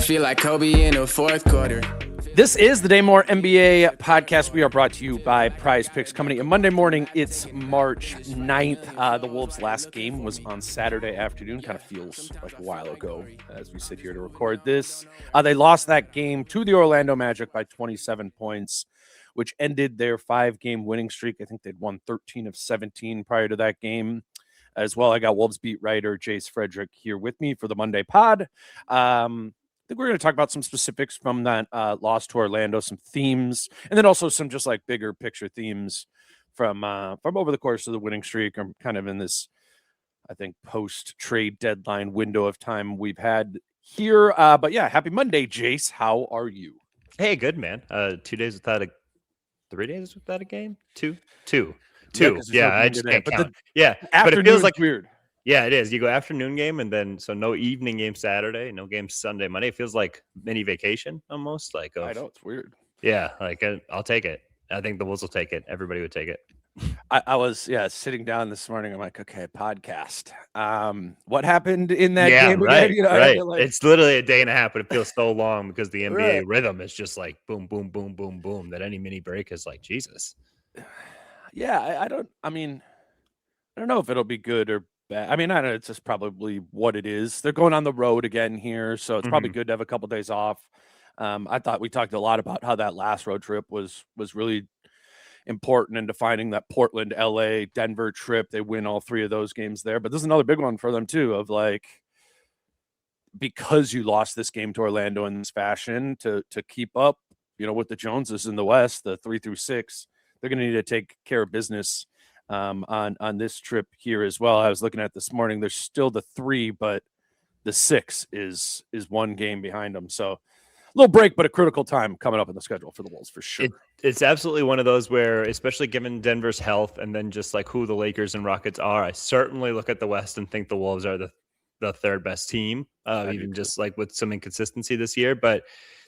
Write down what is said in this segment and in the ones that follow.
feel like Kobe in the fourth quarter. This is the Dane Moore NBA podcast. We are brought to you by Prize Picks. Coming in Monday morning, it's March 9th. The Wolves' last game was on Saturday afternoon. Kind of feels like a while ago as we sit here to record this. They lost that game to the Orlando Magic by 27 points, which ended their 5-game winning streak. I think they'd won 13 of 17 prior to that game. As well, I got Wolves beat writer Jace Frederick here with me for the Monday pod. I think we're going to talk about some specifics from that loss to Orlando, some themes, and then also some just like bigger picture themes from over the course of the winning streak. I'm kind of in this, I think, post-trade deadline window of time we've had here. But yeah, happy Monday, Jace. How are you? Hey, good, man. 3 days without a game? Two. Yeah, I just can't count. But it feels like weird. Yeah, it is. You go afternoon game and then so no evening game Saturday, no game Sunday, Monday. It feels like mini vacation almost. I know, it's weird. Yeah, I'll take it. I think the Wolves will take it. Everybody would take it. I was sitting down this morning. I'm like, okay, podcast. What happened in that game? Right, again? Right. It's literally a day and a half, but it feels so long because the NBA rhythm is just like boom, boom, boom, boom, boom. That any mini break is like Jesus. Yeah, I don't know if it'll be good or bad. I mean, I don't know. It's just probably what it is. They're going on the road again here, so it's probably good to have a couple days off. I thought we talked a lot about how that last road trip was really important in defining that Portland, LA, Denver trip. They win all 3 of those games there, but this is another big one for them too. Of like, because you lost this game to Orlando in this fashion, to keep up, with the Joneses in the West, the 3 through 6. They're going to need to take care of business on this trip here as well. I was looking at this morning. There's still the 3, but the 6 is 1 game behind them. So a little break, but a critical time coming up in the schedule for the Wolves for sure. It's absolutely one of those where, especially given Denver's health and then just like who the Lakers and Rockets are, I certainly look at the West and think the Wolves are the 3rd best team, even just like with some inconsistency this year. But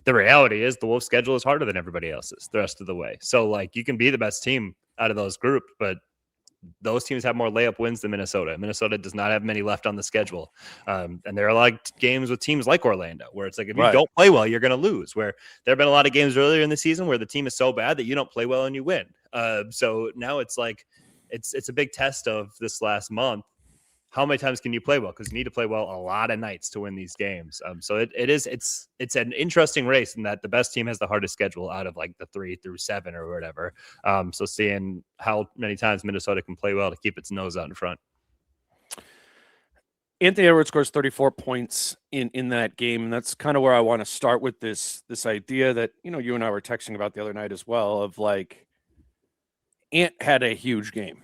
the reality is the Wolves schedule is harder than everybody else's the rest of the way. So like you can be the best team out of those groups, but those teams have more layup wins than Minnesota. Minnesota does not have many left on the schedule. And there are a lot of games with teams like Orlando where it's like, if you don't play well, you're going to lose. Where there have been a lot of games earlier in the season where the team is so bad that you don't play well and you win. So now it's like, it's a big test of this last month. How many times can you play well? Because you need to play well a lot of nights to win these games. So it's an interesting race in that the best team has the hardest schedule out of like the 3 through 7 or whatever. So seeing how many times Minnesota can play well to keep its nose out in front. Anthony Edwards scores 34 points in that game, and that's kind of where I want to start with this idea that you and I were texting about the other night as well. Of like, Ant had a huge game.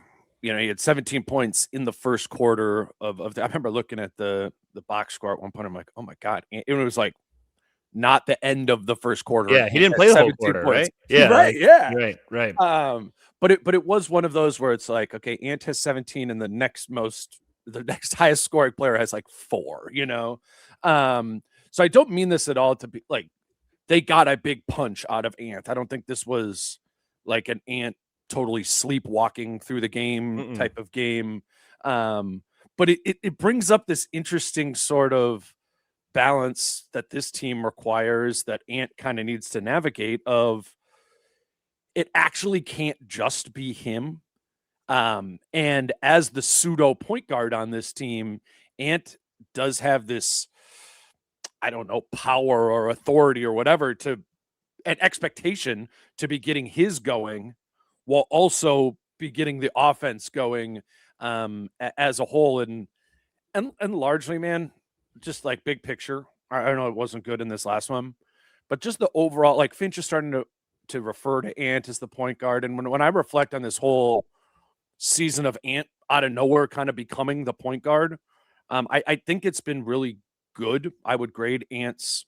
He had 17 points in the first quarter of I remember looking at the box score at one point. I'm like, oh my God. It was like not the end of the first quarter. Yeah, he didn't play the whole quarter, points. right? Yeah. Right, yeah. Right. But it was one of those where it's like, okay, Ant has 17 and the next highest scoring player has like 4, So I don't mean this at all to be like they got a big punch out of Ant. I don't think this was like an Ant totally sleepwalking through the game type of game. But it brings up this interesting sort of balance that this team requires that Ant kind of needs to navigate of it actually can't just be him. And as the pseudo point guard on this team, Ant does have this, I don't know, power or authority or whatever an expectation to be getting his going while also be getting the offense going as a whole. And largely, man, just like big picture, I know it wasn't good in this last one, but just the overall, like Finch is starting to refer to Ant as the point guard. And when I reflect on this whole season of Ant out of nowhere kind of becoming the point guard, I think it's been really good. I would grade Ant's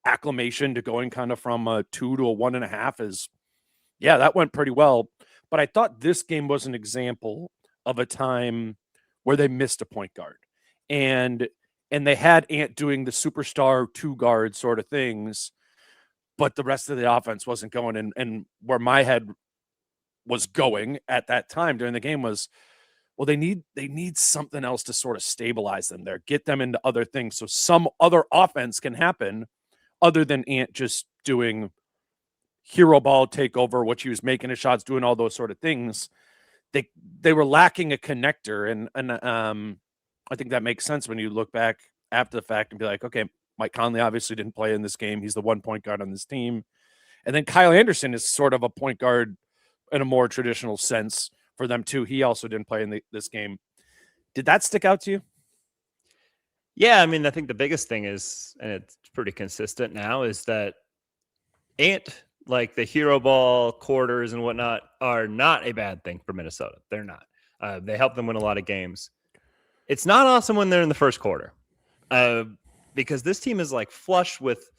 acclimation to going kind of from a 2 to a 1.5 is, yeah, that went pretty well. But I thought this game was an example of a time where they missed a point guard. And they had Ant doing the superstar 2-guard sort of things, but the rest of the offense wasn't going. And where my head was going at that time during the game was, well, they need something else to sort of stabilize them there, get them into other things so some other offense can happen other than Ant just doing hero ball takeover, what she was making his shots, doing all those sort of things. They were lacking a connector, and I think that makes sense when you look back after the fact and be like, okay, Mike Conley obviously didn't play in this game. He's the 1 point guard on this team. And then Kyle Anderson is sort of a point guard in a more traditional sense for them too. He also didn't play in this game. Did that stick out to you? Yeah, I mean, I think the biggest thing is, and it's pretty consistent now, is that Ant, like the hero ball quarters and whatnot, are not a bad thing for Minnesota. They're not. They help them win a lot of games. It's not awesome when they're in the first quarter, because this team is like flush with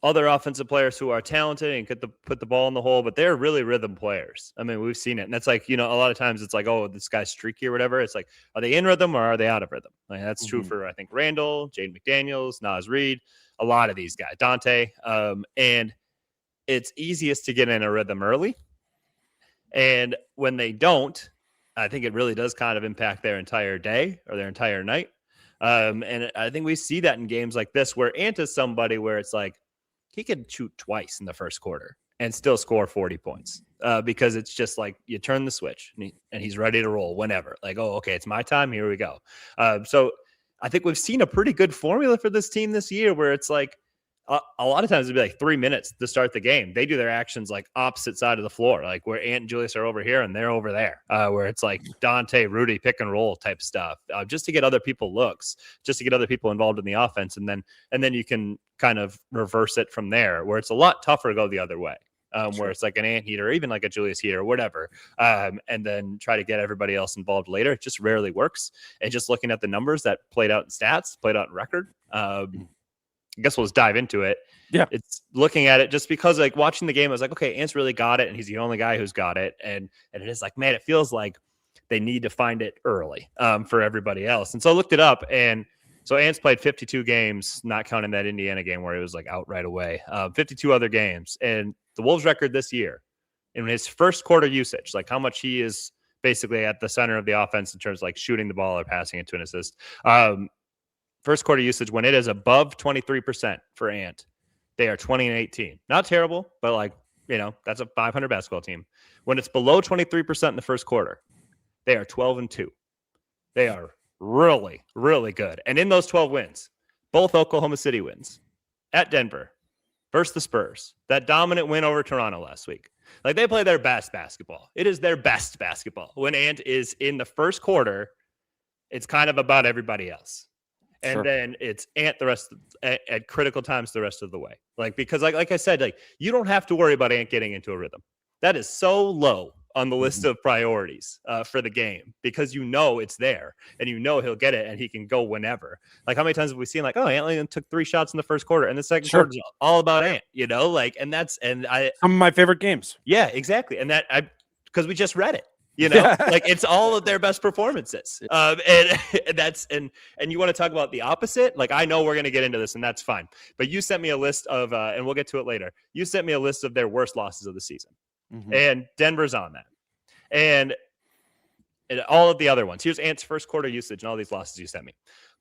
other offensive players who are talented and could put the ball in the hole, but they're really rhythm players. I mean, we've seen it. And that's like, a lot of times it's like, oh, this guy's streaky or whatever. It's like, are they in rhythm or are they out of rhythm? Like, that's true for, I think, Randle, Jaden McDaniels, Naz Reid, a lot of these guys, Donte. And it's easiest to get in a rhythm early. And when they don't, I think it really does kind of impact their entire day or their entire night. And I think we see that in games like this where Ant is somebody where it's like, he could shoot twice in the first quarter and still score 40 points because it's just like you turn the switch and he's ready to roll whenever. Like, oh, okay, it's my time. Here we go. So I think we've seen a pretty good formula for this team this year where it's like a lot of times it'd be like 3 minutes to start the game. They do their actions like opposite side of the floor, like where Ant and Julius are over here and they're over there, where it's like Donte, Rudy, pick and roll type stuff, just to get other people looks, just to get other people involved in the offense. And then you can kind of reverse it from there, where it's a lot tougher to go the other way, where it's like an Ant heater, or even like a Julius heater or whatever, and then try to get everybody else involved later. It just rarely works. And just looking at the numbers that played out in stats, played out in record, I guess we'll just dive into it. Yeah. It's looking at it just because like watching the game, I was like, okay, Ant's really got it. And he's the only guy who's got it. And it is like, man, it feels like they need to find it early for everybody else. And so I looked it up, and so Ant's played 52 games, not counting that Indiana game where he was like out right away, 52 other games. And the Wolves record this year in his first quarter usage, like how much he is basically at the center of the offense in terms of like shooting the ball or passing it to an assist. First quarter usage, when it is above 23% for Ant, they are 20-18. Not terrible, but like, that's a 500 basketball team. When it's below 23% in the first quarter, they are 12-2. They are really, really good. And in those 12 wins, both Oklahoma City wins, at Denver versus the Spurs, that dominant win over Toronto last week. Like, they play their best basketball. It is their best basketball. When Ant is in the first quarter, it's kind of about everybody else. And then it's Ant the rest at critical times the rest of the way. Like, because like I said, like, you don't have to worry about Ant getting into a rhythm. That is so low on the list of priorities for the game, because it's there and he'll get it and he can go whenever. Like, how many times have we seen like, oh, Ant only took 3 shots in the first quarter and the second quarter is all about Ant, and some of my favorite games. Yeah, exactly. And because we just read it. Like, it's all of their best performances. And you want to talk about the opposite? Like, I know we're going to get into this, and that's fine. But you sent me a list of, and we'll get to it later. You sent me a list of their worst losses of the season. And Denver's on that. And all of the other ones. Here's Ant's first quarter usage and all these losses you sent me.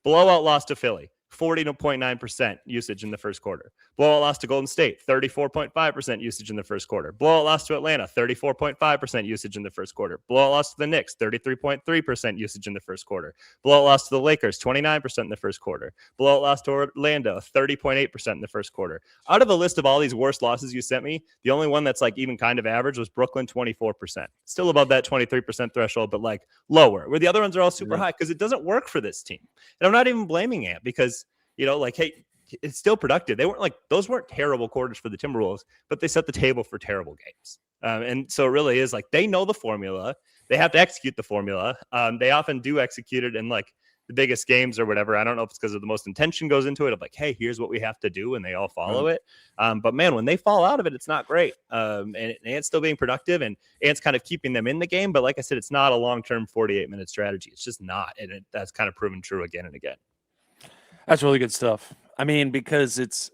Blowout loss to Philly, 40.9% usage in the first quarter. Blowout loss to Golden State, 34.5% usage in the first quarter. Blowout loss to Atlanta, 34.5% usage in the first quarter. Blowout loss to the Knicks, 33.3% usage in the first quarter. Blowout loss to the Lakers, 29% in the first quarter. Blowout loss to Orlando, 30.8% in the first quarter. Out of the list of all these worst losses you sent me, the only one that's like even kind of average was Brooklyn, 24%. Still above that 23% threshold, but like lower, where the other ones are all super high, because it doesn't work for this team. And I'm not even blaming Ant, because like, hey, it's still productive. Those weren't terrible quarters for the Timberwolves, but they set the table for terrible games. And so it really is like, they know the formula. They have to execute the formula. They often do execute it in like the biggest games or whatever. I don't know if it's because of the most intention goes into it of like, hey, here's what we have to do. And they all follow it. But man, when they fall out of it, it's not great. And Ant's still being productive, and Ant's kind of keeping them in the game. But like I said, it's not a long-term 48-minute strategy. It's just not. And that's kind of proven true again and again. That's really good stuff. I mean, because it's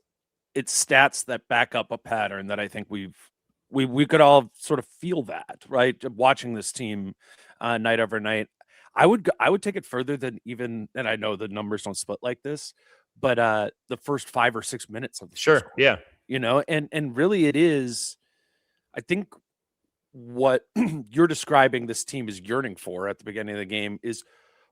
stats that back up a pattern that I think we could all sort of feel that, right? Watching this team night over night. I would take it further than even, and I know the numbers don't split like this, but the first 5 or 6 minutes of the Sure. first quarter, Yeah. you know, and really it is, I think what you're describing this team is yearning for at the beginning of the game is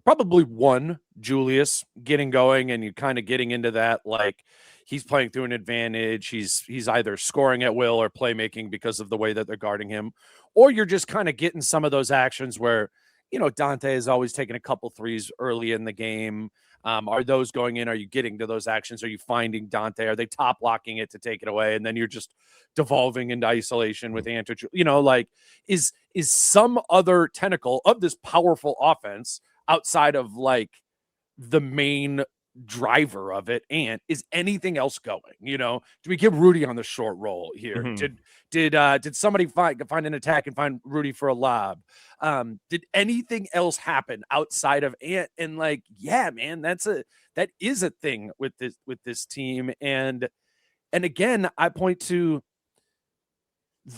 probably one, Julius getting going and you kind of getting into that, like he's playing through an advantage. He's either scoring at will or playmaking because of the way that they're guarding him, or you're just kind of getting some of those actions where, you know, Donte is always taking a couple threes early in the game. Are those going in? Are you getting to those actions? Are you finding Donte? Are they top locking it to take it away? And then you're just devolving into isolation with Ant, you know, like is some other tentacle of this powerful offense outside of like the main driver of it, and is anything else going? You know, do we get Rudy on the short roll here? Mhm. Did somebody find an attack and find Rudy for a lob? Did anything else happen outside of Ant? And like, yeah, man, that is a thing with this team. And again, I point to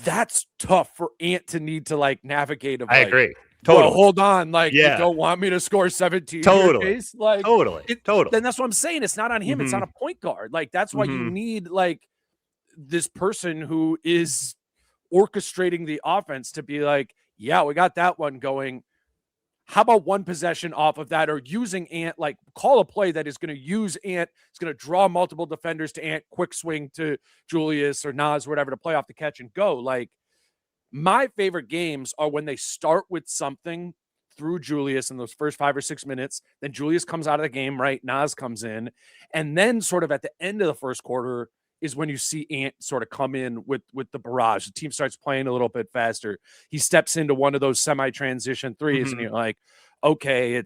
that's tough for Ant to need to like navigate. Of I like, agree. well, Totally. hold on, like you Yeah. don't want me to score 17. Totally. Like Totally. then that's what I'm saying. It's not on him. It's on Mhm. a point guard. Like that's why you Mhm. need like this person who is orchestrating the offense to be like, yeah, we got that one going. How about one possession off of that, or using Ant, like call a play that is going to use Ant. It's going to draw multiple defenders to Ant, quick swing to Julius or Nas, or whatever, to play off the catch and go. Like my favorite games are when they start with something through Julius in those first 5 or 6 minutes. Then Julius comes out of the game, right? Nas comes in. And then sort of at the end of the first quarter is when you see Ant sort of come in with the barrage. The team starts playing a little bit faster. He steps into one of those semi-transition threes, and Mhm. you're like, okay,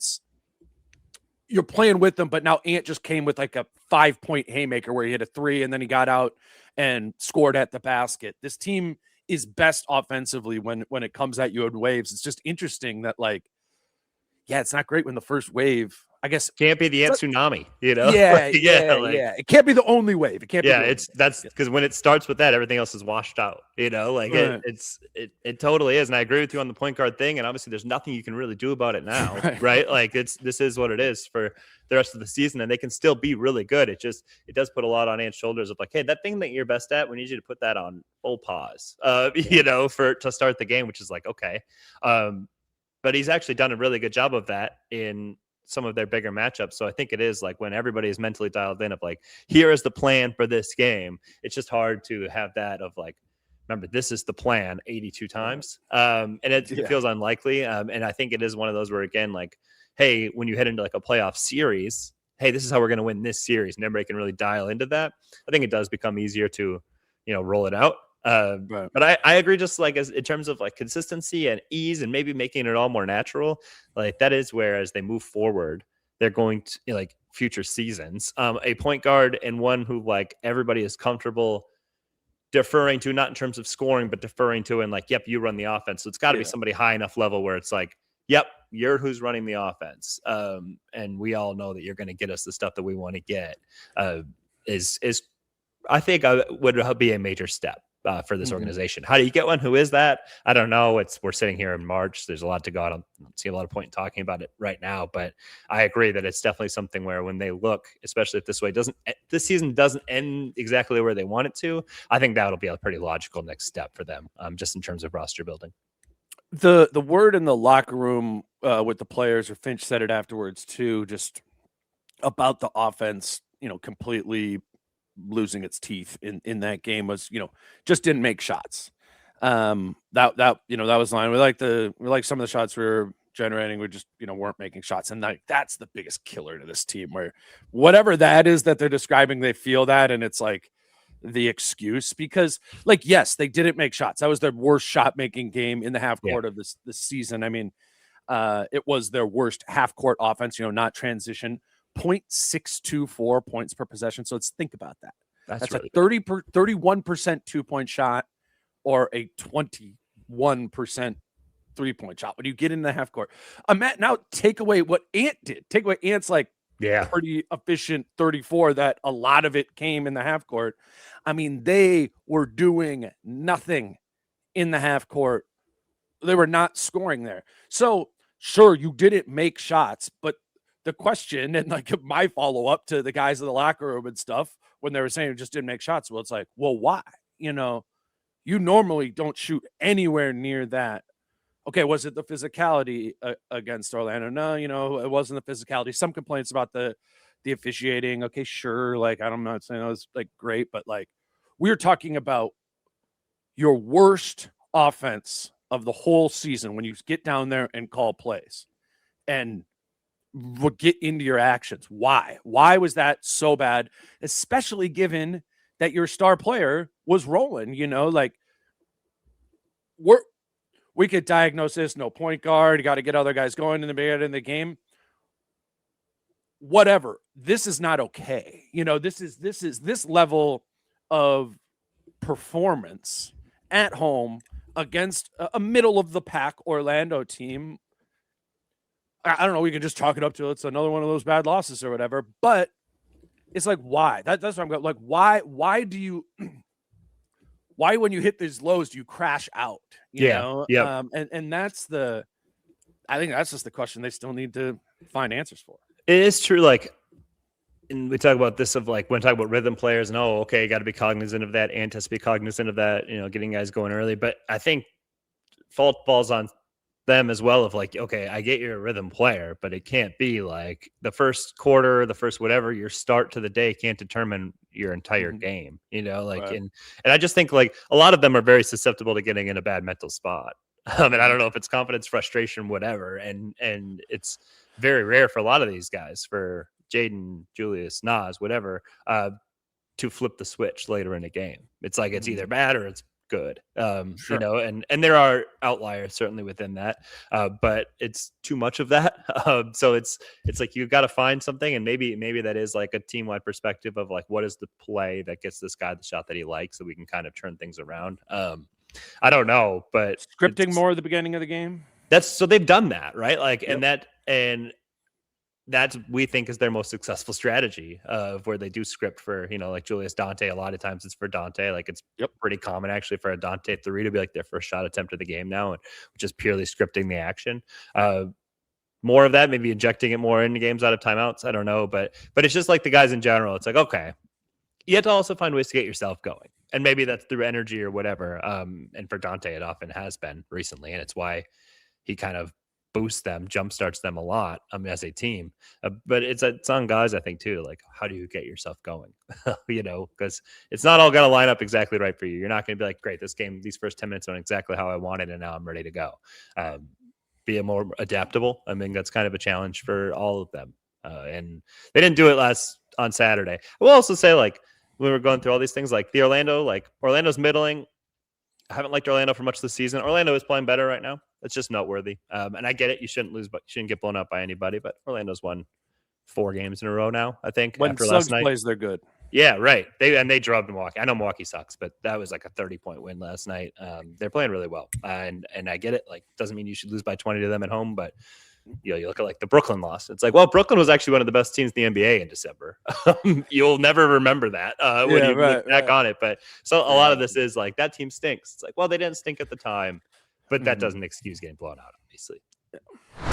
you're playing with them, but now Ant just came with like a 5-point haymaker where he hit a three and then he got out and scored at the basket. This team is best offensively when it comes at you in waves. It's just interesting that like, yeah, it's not great when the first wave, I guess. Can't be the Ant tsunami, you know? Yeah, Like, yeah. It can't be the only wave. It can't be. Yeah, that's because when it starts with that, everything else is washed out. You know, like Right. it totally is. And I agree with you on the point guard thing. And obviously, there's nothing you can really do about it now, Right. right? Like this is what it is for the rest of the season, and they can still be really good. It does put a lot on Ant's shoulders of like, hey, that thing that you're best at, we need you to put that on full pause. You know, to start the game, which is like okay. But he's actually done a really good job of that in some of their bigger matchups. So I think it is like when everybody is mentally dialed in of like, here is the plan for this game. It's just hard to have that of like, remember, this is the plan 82 times. And it feels unlikely. And I think it is one of those where, again, like, hey, when you head into like a playoff series, hey, this is how we're going to win this series. And everybody can really dial into that. I think it does become easier to, roll it out. Right. But I agree, just like as in terms of like consistency and ease and maybe making it all more natural, like that is where as they move forward, they're going to like future seasons, a point guard and one who like everybody is comfortable deferring to, not in terms of scoring, but deferring to and like, yep, you run the offense. So it's got to be somebody high enough level where it's like, yep, you're who's running the offense. And we all know that you're going to get us the stuff that we want to get. Is I think would be a major step for this organization. How do you get one? Who is that? I don't know. We're sitting here in March. There's a lot to go. I don't see a lot of point in talking about it right now, but I agree that it's definitely something where when they look, especially if this season doesn't end exactly where they want it to, I think that'll be a pretty logical next step for them, just in terms of roster building. The word in the locker room with the players, or Finch said it afterwards too, just about the offense, completely losing its teeth in that game was, just didn't make shots. That was line. We like some of the shots we were generating. We just, weren't making shots. And that's the biggest killer to this team, where whatever that is that they're describing, they feel that. And it's like the excuse, because like, yes, they didn't make shots. That was their worst shot making game in the half court of this season. I mean, it was their worst half court offense, not transition. 0.624 points per possession. So think about that. That's really a 31% 2-point shot, or a 21% 3-point shot when you get in the half court. Matt, now take away what Ant did. Take away Ant's pretty efficient 34, that a lot of it came in the half court. I mean, they were doing nothing in the half court. They were not scoring there. So sure, you didn't make shots, but the question and like my follow-up to the guys in the locker room and stuff when they were saying it just didn't make shots. Well, it's like, well, why? You know, you normally don't shoot anywhere near that. Okay, was it the physicality against Orlando? No, you know, it wasn't the physicality. Some complaints about the officiating. Okay, sure. Like, I'm not saying it was like great, but like we're talking about your worst offense of the whole season when you get down there and call plays and get into your actions. Why? Why was that so bad? Especially given that your star player was rolling, you know, like we could diagnose this, no point guard, you got to get other guys going in the beginning of the game. Whatever. This is not okay. You know, this level of performance at home against a middle of the pack Orlando team. I don't know. We can just chalk it up to it's another one of those bad losses or whatever. But it's like, why? That's what I'm going. Like, why do you? Why when you hit these lows do you crash out? You know? Yeah. And that's the. I think that's just the question they still need to find answers for. It is true. Like, and we talk about this of like when we talk about rhythm players and okay, you got to be cognizant of that and to be cognizant of that. You know, getting guys going early. But I think fault falls on them as well of like, okay, I get you're a rhythm player, but it can't be like the first quarter, the first whatever, your start to the day can't determine your entire game, you know, like, right. and I just think like a lot of them are very susceptible to getting in a bad mental spot. And I don't know if it's confidence, frustration, whatever. And it's very rare for a lot of these guys, for Jaden, Julius, Nas, whatever, to flip the switch later in a game. It's like, it's either bad or it's good, Sure. you know, and there are outliers certainly within that, but it's too much of that. So it's like you got to find something, and maybe that is like a team-wide perspective of like, what is the play that gets this guy the shot that he likes, so we can kind of turn things around. I don't know, but Scripting more at the beginning of the game. That's so they've done that, right? Like, yep. and that's we think is their most successful strategy of where they do script for, you know, like Julius, Donte. A lot of times it's for Donte. Like it's pretty common actually for a Donte 3 to be like their first shot attempt of the game now, and which is purely scripting the action. More of that, maybe injecting it more into games out of timeouts. I don't know, but it's just like the guys in general. It's like, okay, you have to also find ways to get yourself going, and maybe that's through energy or whatever. And for Donte, it often has been recently, and it's why he kind of boosts them, jumpstarts them a lot as a team. But it's on guys, I think, too. Like, how do you get yourself going? You know, because it's not all going to line up exactly right for you. You're not going to be like, great, this game, these first 10 minutes went exactly how I wanted, and now I'm ready to go. Be more adaptable. I mean, that's kind of a challenge for all of them. And they didn't do it on Saturday. I will also say, like, when we're going through all these things, like Orlando's middling. I haven't liked Orlando for much this season. Orlando is playing better right now. It's just noteworthy. And I get it. You shouldn't lose, but you shouldn't get blown up by anybody. But Orlando's won 4 games in a row now, I think. When after Suggs last night. plays, they're good. Yeah, right. They drubbed Milwaukee. I know Milwaukee sucks, but that was like a 30-point win last night. They're playing really well. And I get it. Like, doesn't mean you should lose by 20 to them at home, but you know, you look at like the Brooklyn loss. It's like, well, Brooklyn was actually one of the best teams in the NBA in December. You'll never remember that when you look back on it. But so a lot of this is like, that team stinks. It's like, well, they didn't stink at the time, but that doesn't excuse getting blown out, obviously.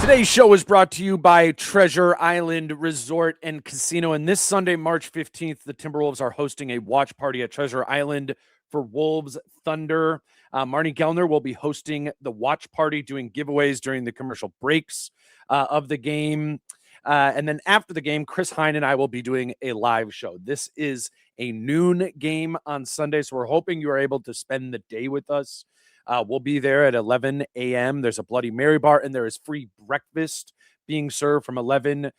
Today's show is brought to you by Treasure Island Resort and Casino. And this Sunday, March 15th, the Timberwolves are hosting a watch party at Treasure Island for Wolves Thunder. Marnie Gellner will be hosting the watch party, doing giveaways during the commercial breaks of the game. And then after the game, Chris Hine and I will be doing a live show. This is a noon game on Sunday, so we're hoping you are able to spend the day with us. We'll be there at 11 a.m. There's a Bloody Mary bar, and there is free breakfast being served from 11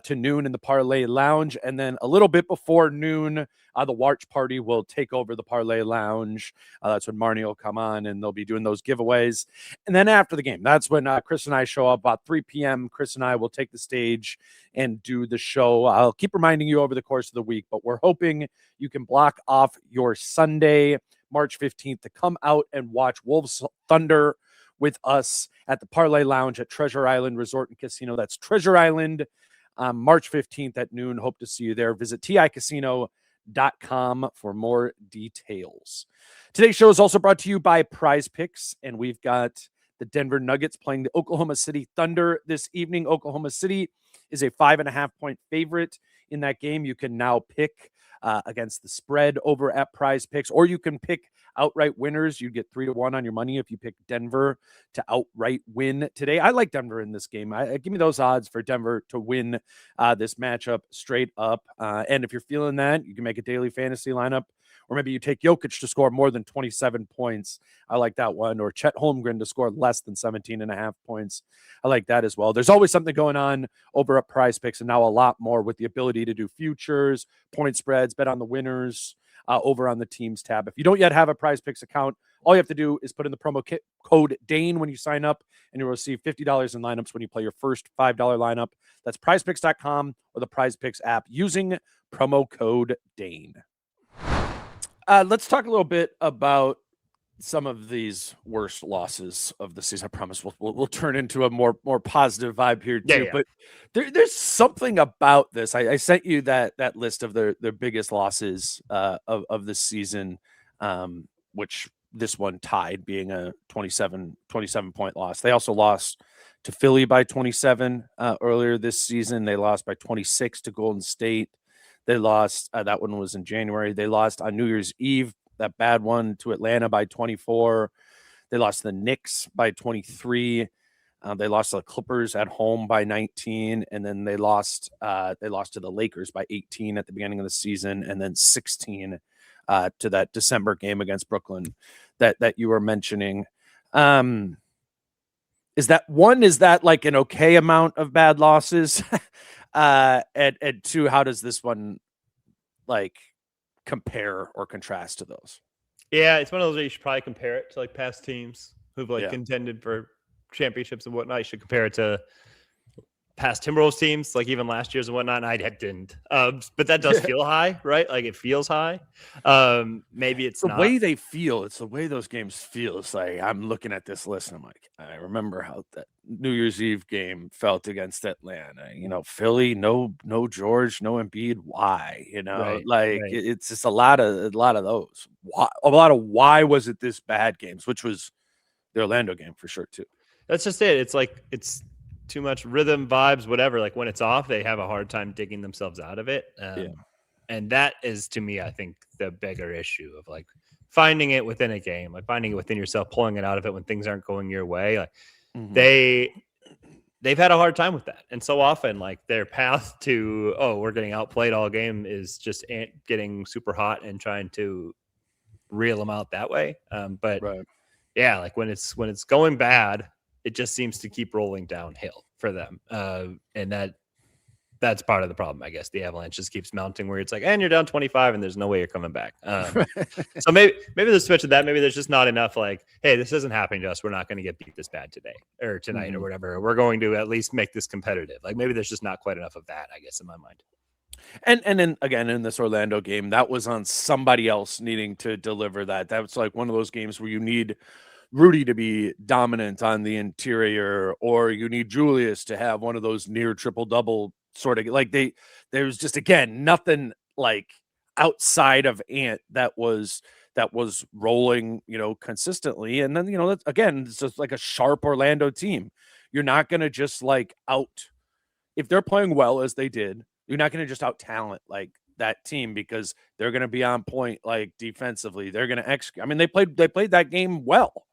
to noon in the Parlay Lounge. And then a little bit before noon, the watch party will take over the Parlay Lounge. That's when Marnie will come on, and they'll be doing those giveaways. And then after the game, that's when Chris and I show up about 3 p.m. Chris and I will take the stage and do the show. I'll keep reminding you over the course of the week, but we're hoping you can block off your Sunday, March 15th, to come out and watch Wolves Thunder with us at the Parlay Lounge at Treasure Island Resort and Casino. That's Treasure Island, March 15th at noon. Hope to see you there. Visit TICasino.com for more details. Today's show is also brought to you by Prize Picks, and we've got the Denver Nuggets playing the Oklahoma City Thunder this evening. Oklahoma City is a 5.5-point favorite in that game. You can now pick against the spread over at Prize Picks, or you can pick outright winners. You get 3-1 on your money if you pick Denver to outright win today. I like Denver in this game. Give me those odds for Denver to win this matchup straight up. And if you're feeling that, you can make a daily fantasy lineup, or maybe you take Jokic to score more than 27 points. I like that one. Or Chet Holmgren to score less than 17.5 points. I like that as well. There's always something going on over at Prize Picks, and now a lot more with the ability to do futures, point spreads, bet on the winners over on the teams tab. If you don't yet have a Prize Picks account, all you have to do is put in the promo code Dane when you sign up, and you'll receive $50 in lineups when you play your first $5 lineup. That's prizepicks.com or the Prize Picks app using promo code Dane. Let's talk a little bit about some of these worst losses of the season. I promise we'll turn into a more positive vibe here too. Yeah. But there's something about this. I sent you that list of their biggest losses of this season, which this one tied, being a 27 point loss. They also lost to Philly by 27 earlier this season. They lost by 26 to Golden State. They lost, that one was in January. They lost on New Year's Eve, that bad one, to Atlanta by 24. They lost to the Knicks by 23. They lost to the Clippers at home by 19. And then they lost to the Lakers by 18 at the beginning of the season, and then 16 to that December game against Brooklyn that you were mentioning. Is that like an okay amount of bad losses? And two, how does this one like compare or contrast to those? Yeah, it's one of those where you should probably compare it to like past teams who've like contended for championships and whatnot. You should compare it to past Timberwolves teams, like even last year's and whatnot. And I didn't, but that does feel high, right? Like it feels high. Maybe it's the way they feel. It's the way those games feel. It's like I'm looking at this list and I'm like, I remember how that New Year's Eve game felt against Atlanta. Philly, no George, no Embiid. Why? Right. It's just a lot of those. Why was it this bad games, which was the Orlando game for sure too. That's just it. It's like it's too much rhythm, vibes, whatever. Like when it's off, they have a hard time digging themselves out of it. And that is, to me, I think the bigger issue of like finding it within a game, like finding it within yourself, pulling it out of it when things aren't going your way. Like they've had a hard time with that. And so often like their path to, we're getting outplayed all game is just getting super hot and trying to reel them out that way. Yeah, like when it's going bad, it just seems to keep rolling downhill for them. And that's part of the problem, I guess. The avalanche just keeps mounting where it's like, and you're down 25 and there's no way you're coming back. So maybe there's switch of that. Maybe there's just not enough like, hey, this isn't happening to us. We're not going to get beat this bad today or tonight or whatever. We're going to at least make this competitive. Like maybe there's just not quite enough of that, I guess, in my mind. And then again, in this Orlando game, that was on somebody else needing to deliver that. That was like one of those games where you need Rudy to be dominant on the interior, or you need Julius to have one of those near triple-double sort of like there's just, again, nothing like outside of Ant that was rolling, consistently. And then, that's, again, it's just like a sharp Orlando team. You're not going to just like if they're playing well as they did, you're not going to just out talent like that team, because they're going to be on point, like defensively. They're going to execute. I mean, they played that game well,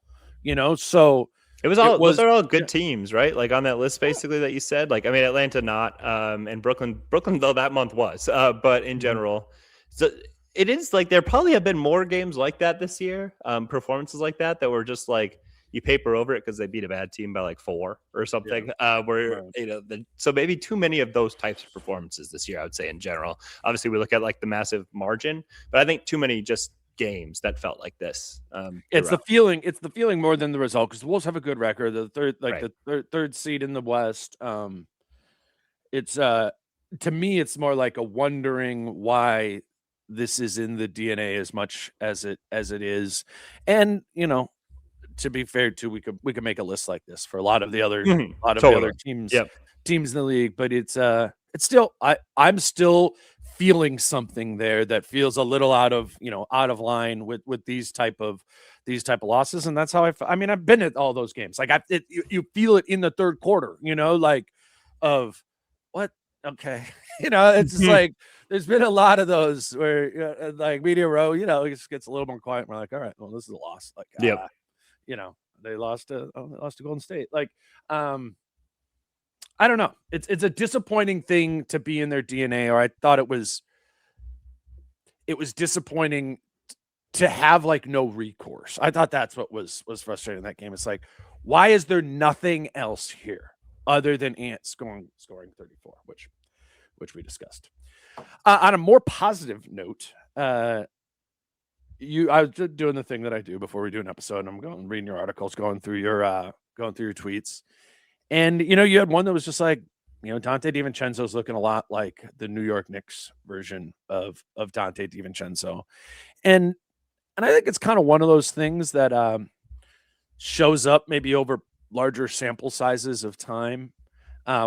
so those are all good teams, right? Like on that list, basically, that you said, like, I mean, Atlanta not, and Brooklyn though that month was, but in general, so it is like there probably have been more games like that this year, performances like that were just like you paper over it because they beat a bad team by like 4 or something. So maybe too many of those types of performances this year, I would say in general. Obviously, we look at like the massive margin, but I think too many just games that felt like this. It's the feeling more than the result, because the Wolves have a good record, the third seed in the West. It's to me, it's more like a wondering why this is in the DNA as much as it is. And to be fair too, we could make a list like this for a lot of the other the other teams in the league, but it's still, I'm still feeling something there that feels a little out of line with these type of losses. And that's how I've been at all those games. Like you feel it in the third quarter, like of what? Okay. It's just like, there's been a lot of those where like media row, it just gets a little more quiet. We're like, all right, well, this is a loss. Like, they lost to Golden State. Like, I don't know. It's a disappointing thing to be in their DNA, or I thought it was disappointing to have like no recourse. I thought that's what was frustrating in that game. It's like, why is there nothing else here other than Ant scoring 34, which we discussed. On a more positive note, I was just doing the thing that I do before we do an episode, and I'm going reading your articles, going through your tweets. And, you had one that was just like, Donte DiVincenzo's looking a lot like the New York Knicks version of Donte DiVincenzo. And I think it's kind of one of those things that shows up maybe over larger sample sizes of time,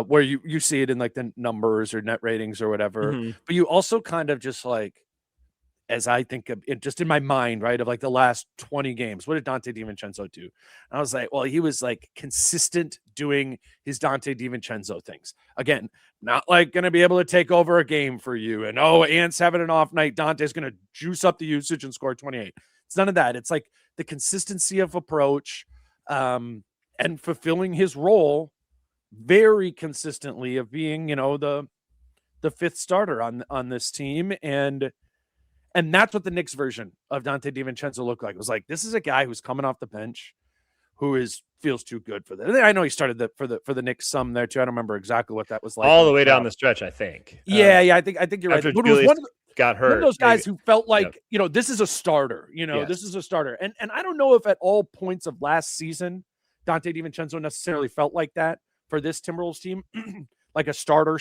where you see it in like the numbers or net ratings or whatever. But you also kind of just like, as I think of it, just in my mind, right, of like the last 20 games, what did Donte DiVincenzo do? And I was like, well, he was like consistent doing his Donte DiVincenzo things. Again, not like going to be able to take over a game for you. And, Ant's having an off night, Dante's going to juice up the usage and score 28. It's none of that. It's like the consistency of approach and fulfilling his role very consistently of being, the fifth starter on this team. And that's what the Knicks version of Donte DiVincenzo looked like. It was like, this is a guy who's coming off the bench, who feels too good for that. I know he started for the Knicks some there too. I don't remember exactly what that was like. All the way down the stretch, I think. Yeah, I think you're right. But it was got hurt. One of those guys who felt like, this is a starter. This is a starter. And I don't know if at all points of last season, Donte DiVincenzo necessarily felt like that for this Timberwolves team, like a starter.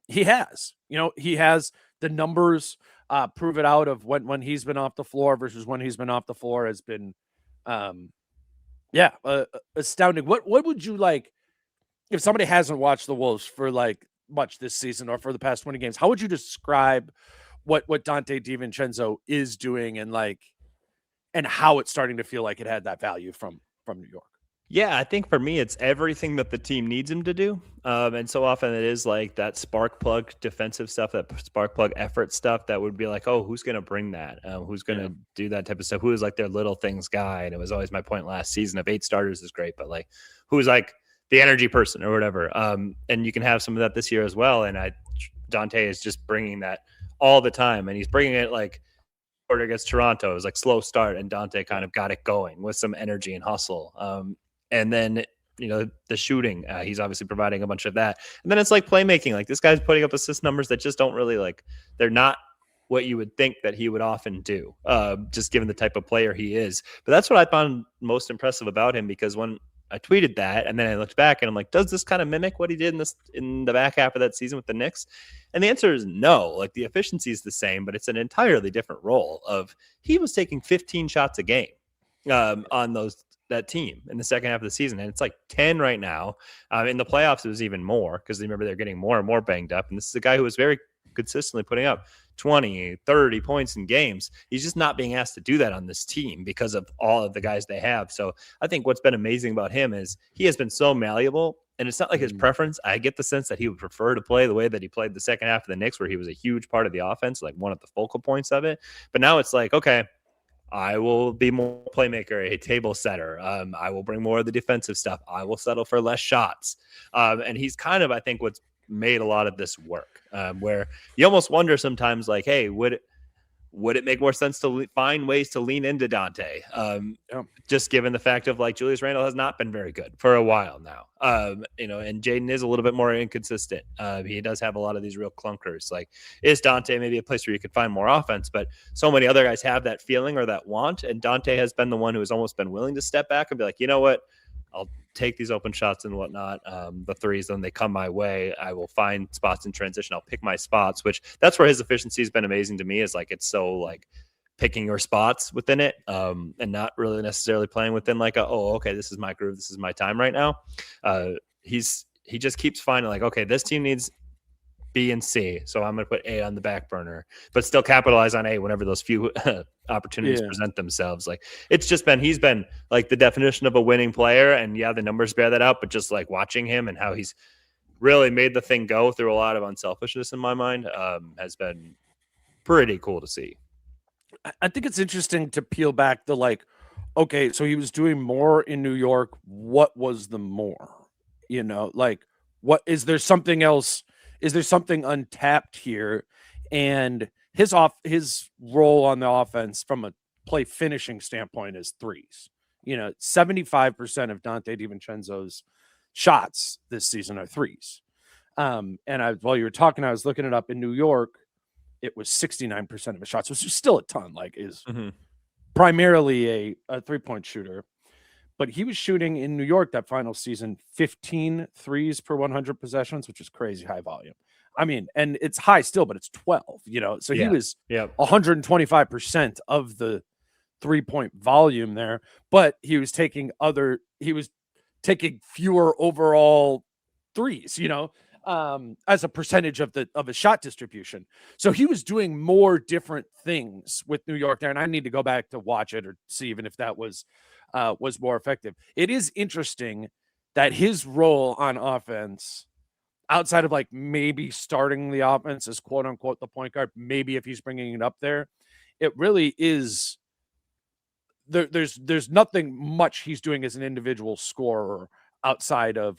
He has, he has the numbers prove it out of when he's been off the floor versus when he's been off the floor has been, astounding. What would you like if somebody hasn't watched the Wolves for like much this season or for the past 20 games? How would you describe what Donte DiVincenzo is doing and how it's starting to feel like it had that value from New York? Yeah, I think for me, it's everything that the team needs him to do. And so often it is like that spark plug defensive stuff, that spark plug effort stuff that would be like, oh, who's going to bring that? Who's going to do that type of stuff? Who is like their little things guy? And it was always my point last season of 8 starters is great, but like who's like the energy person or whatever. And you can have some of that this year as well. And Donte is just bringing that all the time. And he's bringing it like quarter against Toronto. It was like slow start and Donte kind of got it going with some energy and hustle. And then, the shooting, he's obviously providing a bunch of that. And then it's like playmaking. Like this guy's putting up assist numbers that just don't really they're not what you would think that he would often do, just given the type of player he is. But that's what I found most impressive about him, because when I tweeted that and then I looked back and I'm like, does this kind of mimic what he did in the back half of that season with the Knicks? And the answer is no. Like the efficiency is the same, but it's an entirely different role of he was taking 15 shots a game on that team in the second half of the season. And it's like 10 right now. In the playoffs, it was even more because remember they're getting more and more banged up. And this is a guy who was very consistently putting up 20, 30 points in games. He's just not being asked to do that on this team because of all of the guys they have. So I think what's been amazing about him is he has been so malleable, and it's not like his preference. I get the sense that he would prefer to play the way that he played the second half of the Knicks, where he was a huge part of the offense, like one of the focal points of it. But now it's like, okay, I will be more playmaker, a table setter. I will bring more of the defensive stuff. I will settle for less shots. And he's kind of, I think, what's made a lot of this work, where you almost wonder sometimes like, hey, would it make more sense to find ways to lean into Donte? Just given the fact of like Julius Randle has not been very good for a while now. And Jaden is a little bit more inconsistent. He does have a lot of these real clunkers. Like, is Donte maybe a place where you could find more offense? But so many other guys have that feeling or that want. And Donte has been the one who has almost been willing to step back and be like, you know what? I'll take these open shots and whatnot. The threes, when they come my way, I will find spots in transition. I'll pick my spots, which that's where his efficiency has been amazing to me, is like, it's so like picking your spots within it, and not really necessarily playing within like okay, this is my groove. This is my time right now. He just keeps finding like, okay, this team needs B and C. So I'm going to put A on the back burner, but still capitalize on A whenever those few opportunities present themselves. Like he's been like the definition of a winning player. And yeah, the numbers bear that out, but just like watching him and how he's really made the thing go through a lot of unselfishness in my mind has been pretty cool to see. I think it's interesting to peel back the like, okay, so he was doing more in New York. What was the more? You know, like what is there something else? Is there something untapped here? And his role on the offense from a play finishing standpoint is threes. 75% of Donte DiVincenzo's shots this season are threes. And while you were talking, I was looking it up in New York. It was 69% of his shots, which is still a ton. Like is primarily a 3-point shooter. But he was shooting in New York that final season 15 threes per 100 possessions, which is crazy high volume. I mean, and it's high still, but it's 12, So he was 125% of the 3-point volume there, but he was taking fewer overall threes, as a percentage of his shot distribution. So he was doing more different things with New York there. And I need to go back to watch it or see even if that was more effective. It is interesting that his role on offense, outside of like maybe starting the offense as quote unquote the point guard, maybe if he's bringing it up there, it really is there's nothing much he's doing as an individual scorer outside of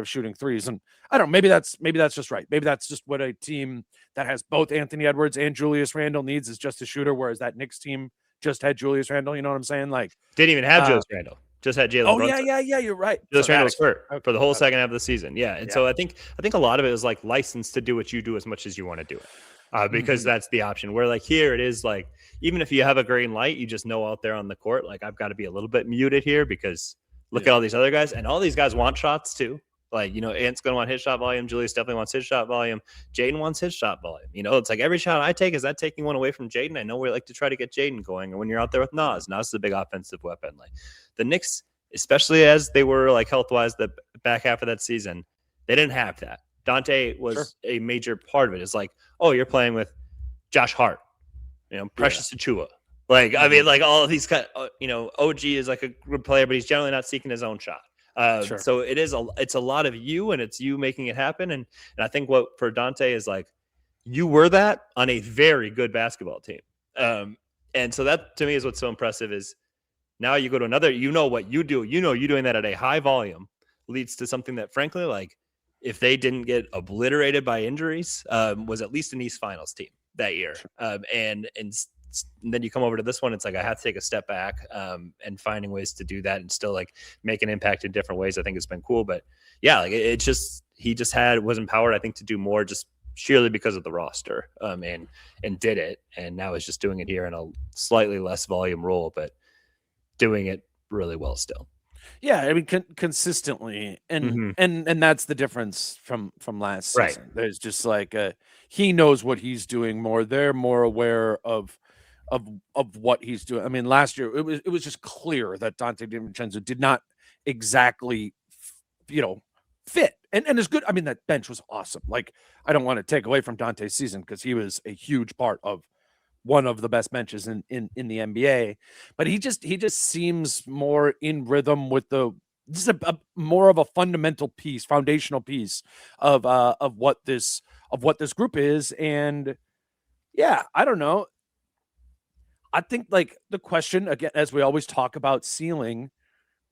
shooting threes. And I don't know, maybe that's just right. Maybe that's just what a team that has both Anthony Edwards and Julius Randle needs, is just a shooter, whereas that Knicks team just had Julius Randle. You know what I'm saying? Like didn't even have Julius Randle. Just had Jalen Brunson. Yeah, you're right. Julius Randle was hurt for the whole second half of the season. Yeah. And so I think a lot of it is like license to do what you do as much as you want to do it. Because that's the option. Where like here it is like, even if you have a green light, you just know out there on the court, like I've got to be a little bit muted here because look at all these other guys, and all these guys want shots too. Like, Ant's going to want his shot volume. Julius definitely wants his shot volume. Jaden wants his shot volume. It's like every shot I take, is that taking one away from Jaden? I know we like to try to get Jaden going. And when you're out there with Nas is a big offensive weapon. Like the Knicks, especially as they were like health-wise the back half of that season, they didn't have that. Donte was a major part of it. It's like, oh, you're playing with Josh Hart, Precious Achua. Like, I mean, like all of these guys, OG is like a good player, but he's generally not seeking his own shot. So it's a lot of you, and it's you making it happen. And I think what for Donte is like, you were that on a very good basketball team. And so that to me is what's so impressive is now you go to another, what you do, you're doing that at a high volume leads to something that frankly, like if they didn't get obliterated by injuries, was at least an East Finals team that year. And then you come over to this one, it's like I have to take a step back and finding ways to do that and still like make an impact in different ways. I think it's been cool, but yeah, like he just was empowered, I think, to do more just sheerly because of the roster and did it. And now is just doing it here in a slightly less volume role, but doing it really well still. Yeah, I mean, consistently, and that's the difference from last season. Right. There's just like he knows what he's doing more. They're more aware of what he's doing. I mean, last year it was just clear that Donte DiVincenzo did not exactly, fit. And it's good. I mean, that bench was awesome. Like, I don't want to take away from Donte's season because he was a huge part of one of the best benches in the NBA, but he just seems more in rhythm with just a more of a foundational piece of what this group is. And yeah, I don't know. I think like the question again, as we always talk about ceiling,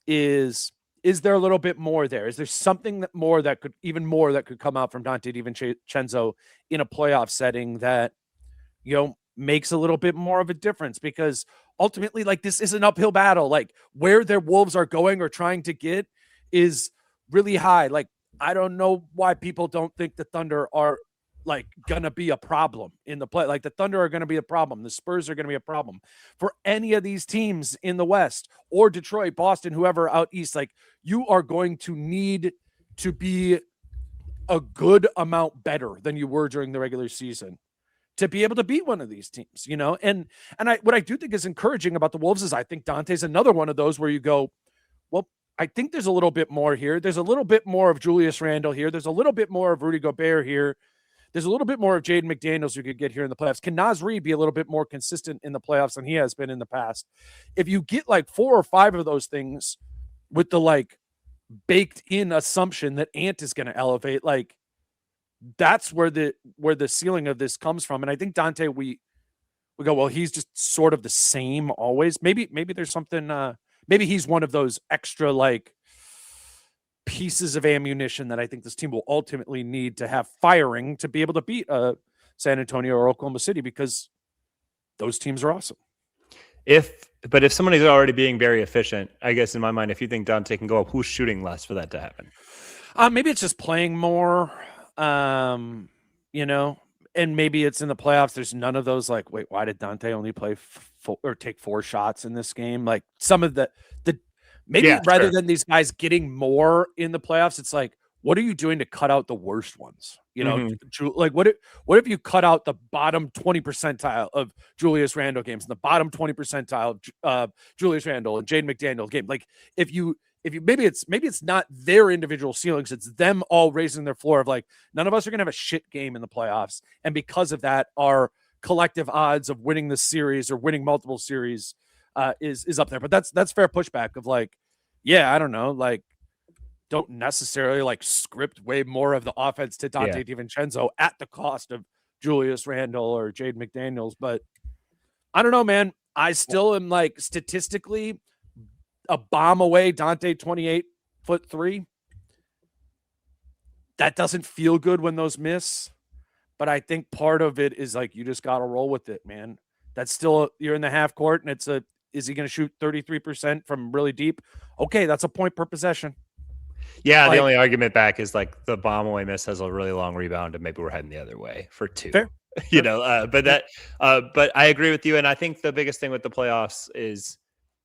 is there a little bit more there? Is there something that could come out from Donte DiVincenzo in a playoff setting that, makes a little bit more of a difference? Because ultimately, like, this is an uphill battle. Like, where their Wolves are going or trying to get is really high. Like, I don't know why people don't think the Thunder are like gonna be a problem in the play. Like, the Thunder are gonna be a problem. The Spurs are gonna be a problem for any of these teams in the West, or Detroit, Boston, whoever out East. Like, you are going to need to be a good amount better than you were during the regular season to be able to beat one of these teams, and what I do think is encouraging about the Wolves is I think Dante's another one of those where you go, well, I think there's a little bit more here. There's a little bit more of Julius Randle here. There's a little bit more of Rudy Gobert here. there's a little bit more of Jaden McDaniels you could get here in the playoffs. Can Naz Reid be a little bit more consistent in the playoffs than he has been in the past? If you get like 4 or 5 of those things with the like baked in assumption that Ant is going to elevate, like that's where the ceiling of this comes from. And I think Donte, we go, well, he's just sort of the same always. Maybe there's something, maybe he's one of those extra like pieces of ammunition that I think this team will ultimately need to have firing to be able to beat San Antonio or Oklahoma City, because those teams are awesome. But if somebody's already being very efficient, I guess in my mind, if you think Donte can go up, who's shooting less for that to happen? Maybe it's just playing more, you know, and maybe it's in the playoffs. There's none of those like, wait, why did Donte only play or take 4 shots in this game? Like some of the maybe rather than these guys getting more in the playoffs, it's like, what are you doing to cut out the worst ones? You know, like what if you cut out the bottom 20 percentile of Julius Randle games and the bottom 20 percentile of Julius Randle and Jaden McDaniel game? Like if you maybe it's not their individual ceilings, it's them all raising their floor of like, none of us are gonna have a shit game in the playoffs, and because of that, our collective odds of winning the series or winning multiple series is up there. But that's fair pushback of like, yeah, I don't know, like, don't necessarily like script way more of the offense to Donte DiVincenzo at the cost of Julius Randle or Jaden McDaniels. But I don't know, man. I still am like statistically a bomb away. Donte 28'3". That doesn't feel good when those miss. But I think part of it is like, you just got to roll with it, man. That's still, you're in the half court and is he going to shoot 33% from really deep? Okay, that's a point per possession. Yeah, like, the only argument back is like the bomb away miss has a really long rebound, and maybe we're heading the other way for 2. Fair. You know, but I agree with you, and I think the biggest thing with the playoffs is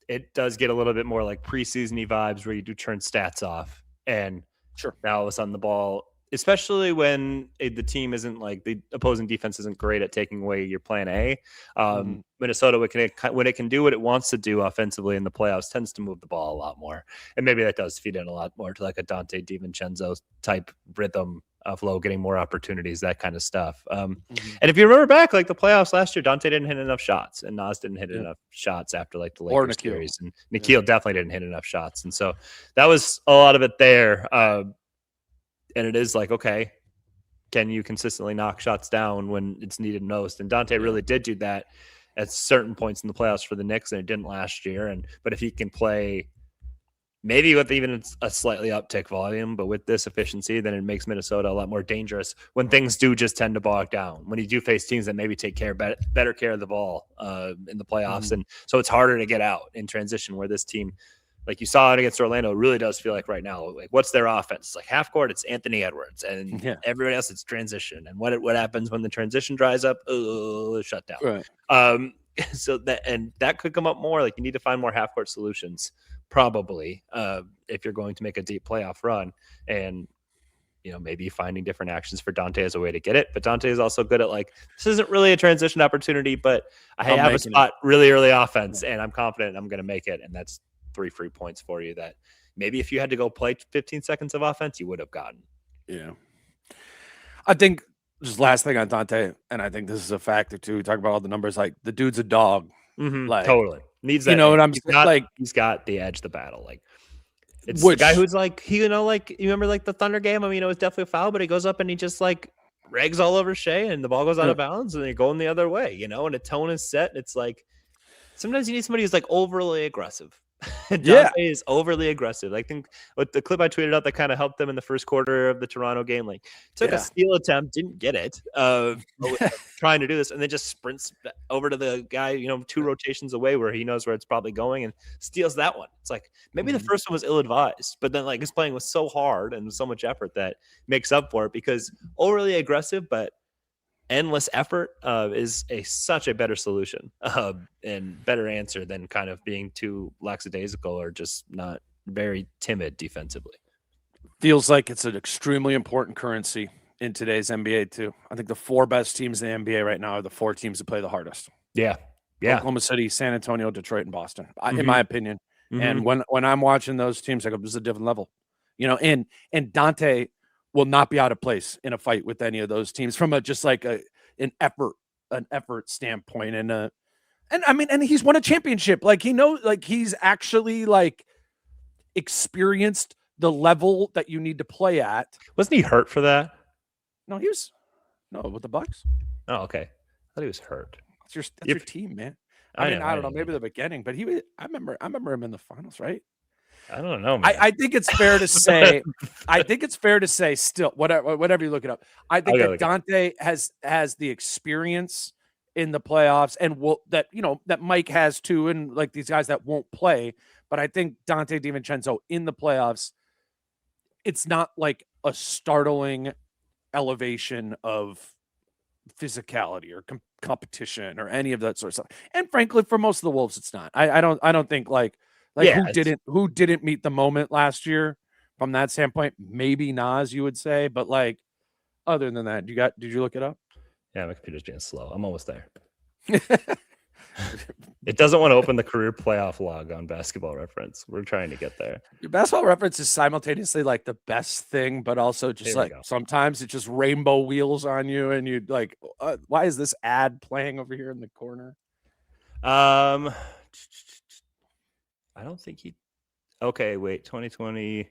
it does get a little bit more like preseason-y vibes where you do turn stats off, and now all of a sudden the ball, especially when the team isn't like, the opposing defense isn't great at taking away your plan A. Minnesota, when it can do what it wants to do offensively in the playoffs, tends to move the ball a lot more. And maybe that does feed in a lot more to like a Donte DiVincenzo type rhythm of flow, getting more opportunities, that kind of stuff. And if you remember back, like the playoffs last year, Donte didn't hit enough shots, and Naz didn't hit enough shots after like the Lakers series, and Nikhil definitely didn't hit enough shots. And so that was a lot of it there. And it is like, okay, can you consistently knock shots down when it's needed most? And Donte really did do that at certain points in the playoffs for the Knicks, and it didn't last year. But if he can play maybe with even a slightly uptick volume, but with this efficiency, then it makes Minnesota a lot more dangerous when things do just tend to bog down, when you do face teams that maybe take better care of the ball in the playoffs. And so it's harder to get out in transition, where this team, like you saw it against Orlando, it really does feel like right now, like what's their offense? It's like half court, it's Anthony Edwards, and everybody else, it's transition. And what happens when the transition dries up? Oh, shut down. Right. So that could come up more. Like you need to find more half court solutions, probably, if you're going to make a deep playoff run. And you know, maybe finding different actions for Donte as a way to get it. But Donte is also good at like, this isn't really a transition opportunity, but I have a spot really early offense, and I'm confident I'm going to make it. And that's 3 free points for you that maybe if you had to go play 15 seconds of offense, you would have gotten. Yeah. I think just last thing on Donte, and I think this is a factor too. We talk about all the numbers, like the dude's a dog. Like, totally needs that. You know what I'm saying? Like he's got the edge, the battle. Like it's the guy who's like, you remember like the Thunder game? I mean, it was definitely a foul, but he goes up and he just like rags all over Shea, and the ball goes out of bounds, and they're going the other way, you know, and the tone is set. And it's like, sometimes you need somebody who's like overly aggressive. Donte is overly aggressive. I think what the clip I tweeted out that kind of helped them in the first quarter of the Toronto game, like took a steal attempt, didn't get it, trying to do this, and then just sprints over to the guy, you know, 2 rotations away where he knows where it's probably going, and steals that one. It's like maybe the first one was ill-advised, but then like his playing was so hard and so much effort that makes up for it, because overly aggressive but endless effort is such a better solution and better answer than kind of being too lackadaisical or just not very timid defensively. Feels like it's an extremely important currency in today's NBA too. I think the 4 best teams in the NBA right now are the 4 teams that play the hardest. Yeah. Oklahoma City, San Antonio, Detroit, and Boston, in my opinion. And when I'm watching those teams, I go, this is a different level, you know. And Donte will not be out of place in a fight with any of those teams from an effort standpoint. And I mean, and he's won a championship. Like he knows, like he's actually like experienced the level that you need to play at. Wasn't he hurt for that? No, with the Bucks. Oh, okay. I thought he was hurt. That's your team, man. I don't know, maybe the beginning, but I remember him in the finals, right? I don't know, man. I think it's fair to say, still, whatever you look it up. I think that Donte has the experience in the playoffs and that Mike has too, and like these guys that won't play. But I think Donte DiVincenzo in the playoffs, it's not like a startling elevation of physicality or competition or any of that sort of stuff. And frankly, for most of the Wolves, it's not. I don't think who didn't meet the moment last year from that standpoint. Maybe Nas, you would say, but like other than that, did you look it up? Yeah, my computer's being slow. I'm almost there. It doesn't want to open the career playoff log on Basketball Reference. We're trying to get there. Your Basketball Reference is simultaneously like the best thing, but also just like sometimes it just rainbow wheels on you, and you like, why is this ad playing over here in the corner? I don't think he. Okay, wait. 2020.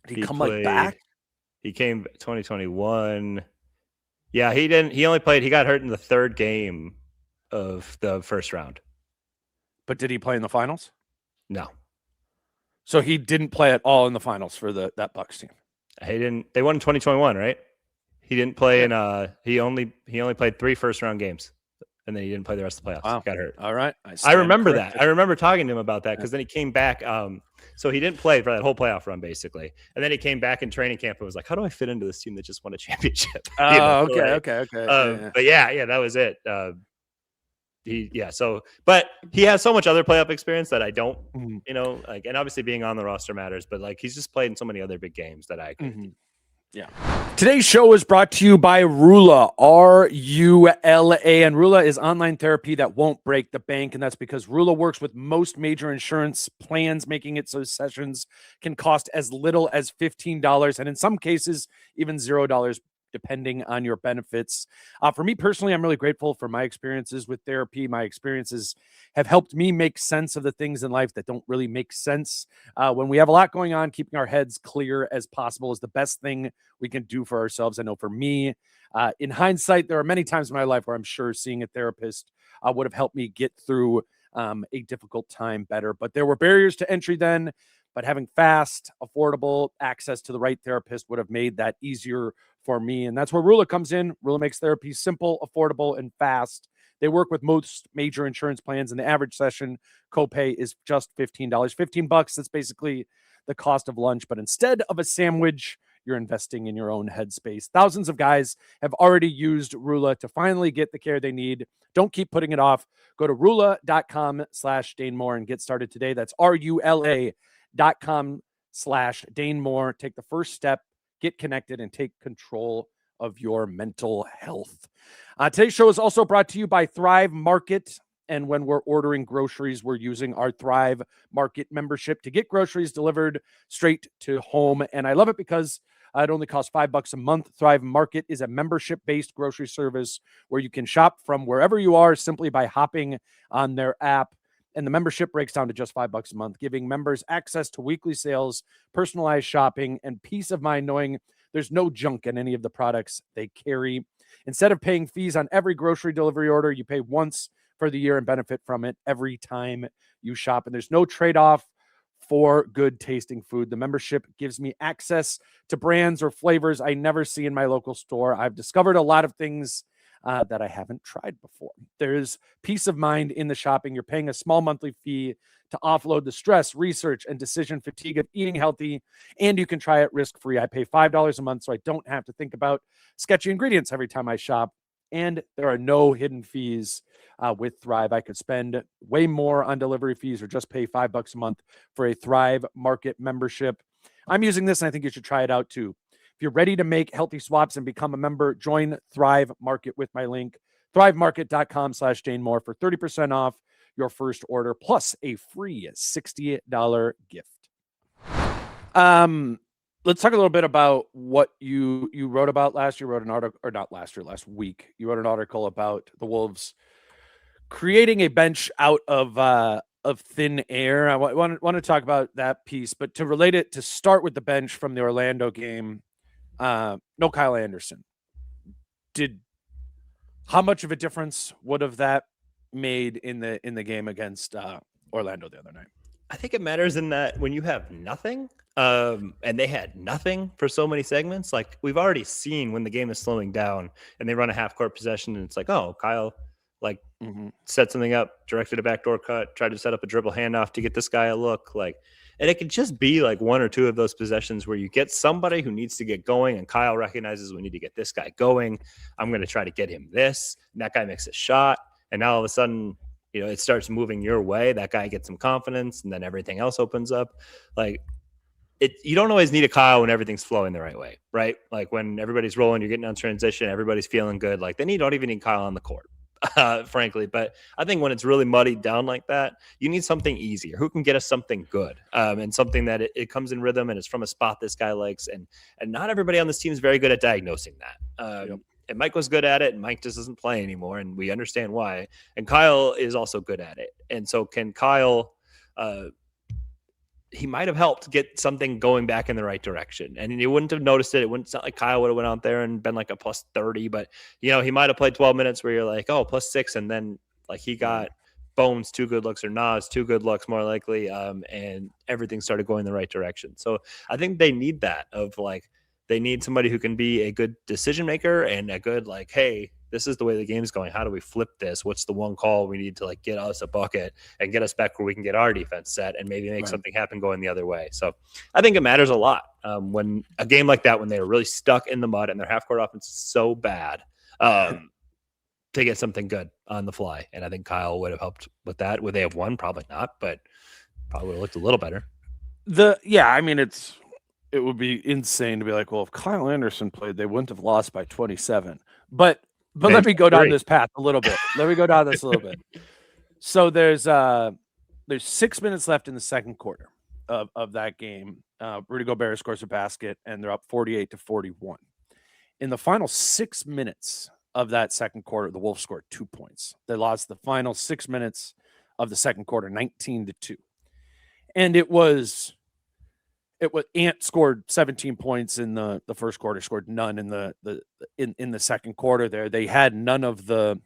Did he come like back? He came 2021. Yeah, he didn't. He only played. He got hurt in the third game of the first round. But did he play in the finals? No. So he didn't play at all in the finals for that Bucks team. He didn't. They won in 2021, right? He didn't play in. He only played 3 first-round games, and then he didn't play the rest of the playoffs. Wow. He got hurt. All right. I remember that. I remember talking to him about that because then he came back. So he didn't play for that whole playoff run, basically. And then he came back in training camp and was like, how do I fit into this team that just won a championship? Okay. But yeah, that was it. But he has so much other playoff experience that I don't, and obviously being on the roster matters, but like he's just played in so many other big games that I could. Yeah. Today's show is brought to you by Rula, R-U-L-A. And Rula is online therapy that won't break the bank. And that's because Rula works with most major insurance plans, making it so sessions can cost as little as $15. And in some cases, even $0, depending on your benefits. For me personally, I'm really grateful for my experiences with therapy. My experiences have helped me make sense of the things in life that don't really make sense. When we have a lot going on, keeping our heads clear as possible is the best thing we can do for ourselves. I know for me, in hindsight, there are many times in my life where I'm sure seeing a therapist would have helped me get through a difficult time better. But there were barriers to entry then. But having fast, affordable access to the right therapist would have made that easier for me. And that's where Rula comes in. Rula makes therapy simple, affordable, and fast. They work with most major insurance plans, and the average session copay is just $15. $15, that's basically the cost of lunch. But instead of a sandwich, you're investing in your own headspace. Thousands of guys have already used Rula to finally get the care they need. Don't keep putting it off. Go to rula.com/DaneMoore and get started today. That's RULA.com/DaneMoore. Take the first step, get connected, and take control of your mental health. Today's show is also brought to you by Thrive Market. And when we're ordering groceries, we're using our Thrive Market membership to get groceries delivered straight to home. And I love it because it only costs $5 a month. Thrive Market is a membership-based grocery service where you can shop from wherever you are simply by hopping on their app. And the membership breaks down to just $5 a month, giving members access to weekly sales, personalized shopping, and peace of mind knowing there's no junk in any of the products they carry. Instead of paying fees on every grocery delivery order, you pay once for the year and benefit from it every time you shop. And there's no trade-off for good tasting food. The membership gives me access to brands or flavors I never see in my local store. I've discovered a lot of things that I haven't tried before. There's peace of mind in the shopping. You're paying a small monthly fee to offload the stress, research, and decision fatigue of eating healthy, and you can try it risk-free. I pay $5 a month, so I don't have to think about sketchy ingredients every time I shop, and there are no hidden fees with Thrive. I could spend way more on delivery fees or just pay $5 a month for a Thrive Market membership. I'm using this, and I think you should try it out too. If you're ready to make healthy swaps and become a member, join Thrive Market with my link, thrivemarket.com/DaneMoore for 30% off your first order, plus a free $60 gift. let's talk a little bit about what you wrote about last year. Wrote an article, or not last year, last week. You wrote an article about the Wolves creating a bench out of thin air. I want to talk about that piece, but to relate it, to start with the bench from the Orlando game, no Kyle Anderson. How much of a difference would have that made in the game against Orlando the other night? I think it matters in that when you have nothing, and they had nothing for so many segments, like we've already seen when the game is slowing down and they run a half court possession and it's like, oh, Kyle like set something up, directed a backdoor cut, tried to set up a dribble handoff to get this guy a look, like, and it could just be like one or two of those possessions where you get somebody who needs to get going and Kyle recognizes we need to get this guy going. I'm going to try to get him this, and that guy makes a shot. And now all of a sudden, you know, it starts moving your way. That guy gets some confidence, and then everything else opens up. Like you don't always need a Kyle when everything's flowing the right way, right? Like when everybody's rolling, you're getting on transition, everybody's feeling good. Like then you don't even need Kyle on the court, frankly. But I think when it's really muddied down like that, you need something easier. Who can get us something good, and something that it comes in rhythm and it's from a spot this guy likes. And not everybody on this team is very good at diagnosing that. Yep. And Mike was good at it, and Mike just doesn't play anymore, and we understand why. And Kyle is also good at it. And so can Kyle, he might have helped get something going back in the right direction. And you wouldn't have noticed it. It's not like Kyle would have went out there and been like a plus 30, but, you know, he might have played 12 minutes where you're like, oh, plus 6. And then like he got Bones 2 good looks, or Nas 2 good looks more likely, and everything started going the right direction. So I think they need that of like, they need somebody who can be a good decision maker and a good, like, hey, this is the way the game's going. How do we flip this? What's the one call we need to like get us a bucket and get us back where we can get our defense set and maybe make something happen going the other way? So I think it matters a lot when a game like that, when they were really stuck in the mud and their half court offense is so bad, to get something good on the fly. And I think Kyle would have helped with that. Would they have won? Probably not, but probably would have looked a little better. I mean, it would be insane to be like, well, if Kyle Anderson played, they wouldn't have lost by 27. But let me go down this path a little bit. Let me go down this a little bit. So there's 6 minutes left in the second quarter of that game. Rudy Gobert scores a basket, and they're up 48-41. In the final 6 minutes of that second quarter, the Wolves scored 2 points. They lost the final 6 minutes of the second quarter, 19-2. And it was Ant scored 17 points in the first quarter, scored none in the second quarter there. They had none of that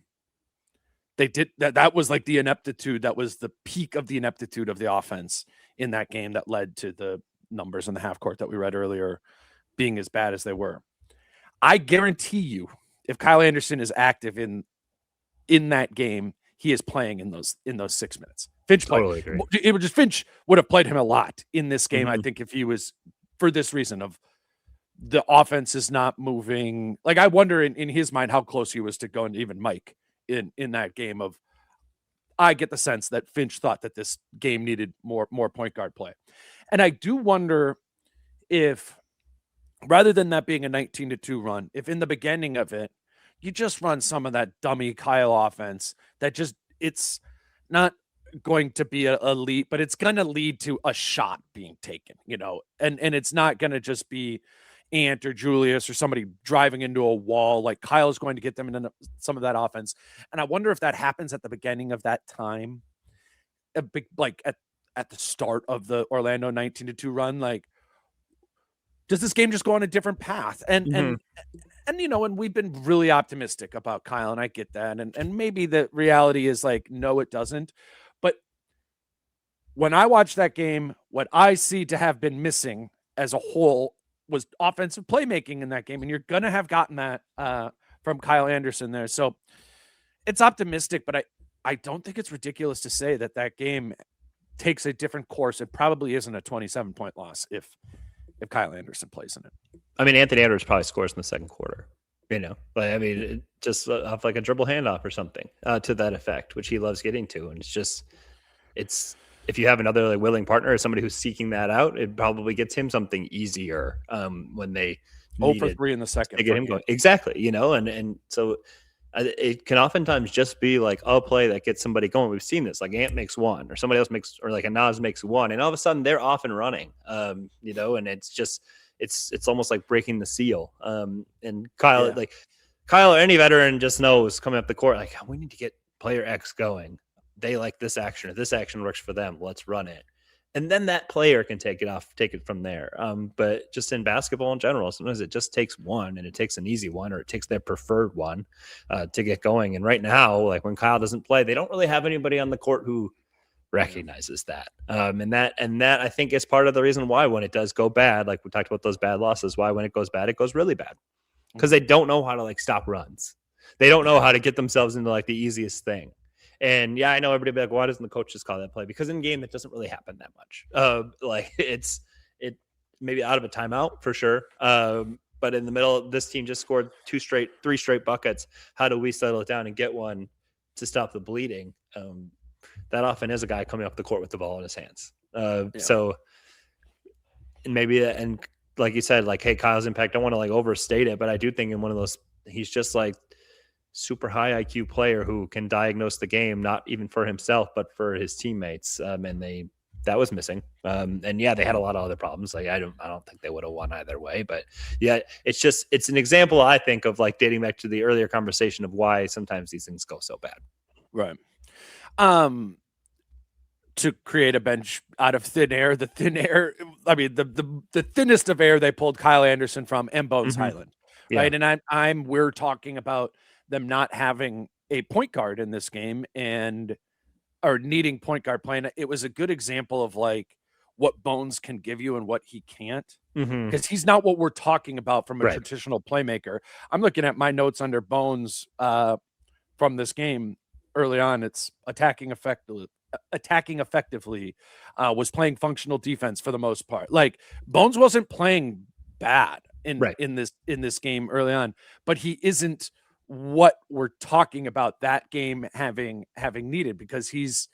was like the ineptitude. That was the peak of the ineptitude of the offense in that game that led to the numbers in the half court that we read earlier being as bad as they were. I guarantee you, if Kyle Anderson is active in that game, he is playing in those 6 minutes. Finch played. Finch would have played him a lot in this game. I think if he was, for this reason of the offense is not moving. Like I wonder in his mind how close he was to going to even Mike in that game. Of I get the sense that Finch thought that this game needed more point guard play, and I do wonder if rather than that being a 19-2 run, if in the beginning of it you just run some of that dummy Kyle offense that just it's not going to be a lead, but it's going to lead to a shot being taken, you know, and it's not going to just be Ant or Julius or somebody driving into a wall. Like Kyle is going to get them into some of that offense. And I wonder if that happens at the beginning of that time, a big, like at the start of the Orlando 19-2 run, like, does this game just go on a different path? And you know, and we've been really optimistic about Kyle, and I get that. And maybe the reality is like, no, it doesn't. But when I watch that game, what I see to have been missing as a whole was offensive playmaking in that game. And you're going to have gotten that from Kyle Anderson there. So it's optimistic, but I don't think it's ridiculous to say that game takes a different course. It probably isn't a 27-point loss if Kyle Anderson plays in it. I mean, Anthony Edwards probably scores in the second quarter, you know, like, I mean, just off like a dribble handoff or something to that effect, which he loves getting to. And it's if you have another like willing partner or somebody who's seeking that out, it probably gets him something easier when they 0 for 3 in the second to get him going. Exactly. You know, and so it can oftentimes just be like a play that gets somebody going. We've seen this, like Ant makes one or somebody else makes, or like a Nas makes one, and all of a sudden they're off and running, you know, and it's just, it's almost like breaking the seal. And Kyle or any veteran just knows coming up the court, like, we need to get player X going. They like this action, or this action works for them. Let's run it. And then that player can take it from there. But just in basketball in general, sometimes it just takes one, and it takes an easy one, or it takes their preferred one to get going. And right now, like when Kyle doesn't play, they don't really have anybody on the court who recognizes that. And that I think is part of the reason why when it does go bad, like we talked about those bad losses, why when it goes bad, it goes really bad. Because they don't know how to like stop runs. They don't know how to get themselves into like the easiest thing. And yeah, I know everybody be like, why doesn't the coach just call that play? Because in game, that doesn't really happen that much. Like it maybe out of a timeout for sure. But in the middle, this team just scored 3 straight buckets. How do we settle it down and get one to stop the bleeding? That often is a guy coming up the court with the ball in his hands. So and maybe, and like you said, like, hey, Kyle's impact, I don't want to like overstate it, but I do think in one of those, he's just like super high IQ player who can diagnose the game, not even for himself, but for his teammates. And that was missing. And yeah, they had a lot of other problems. Like I don't think they would have won either way, but yeah, it's an example, I think, of like dating back to the earlier conversation of why sometimes these things go so bad. Right. To create a bench out of thin air, the thinnest of air they pulled Kyle Anderson from, and Bones Highland. Right. And we're talking about them not having a point guard in this game or needing point guard playing. It was a good example of like what Bones can give you and what he can't, because he's not what we're talking about from a traditional playmaker. I'm looking at my notes under Bones from this game early on. It's attacking effectively, was playing functional defense for the most part. Like Bones wasn't playing bad in this game early on, but he isn't what we're talking about that game having needed, because he is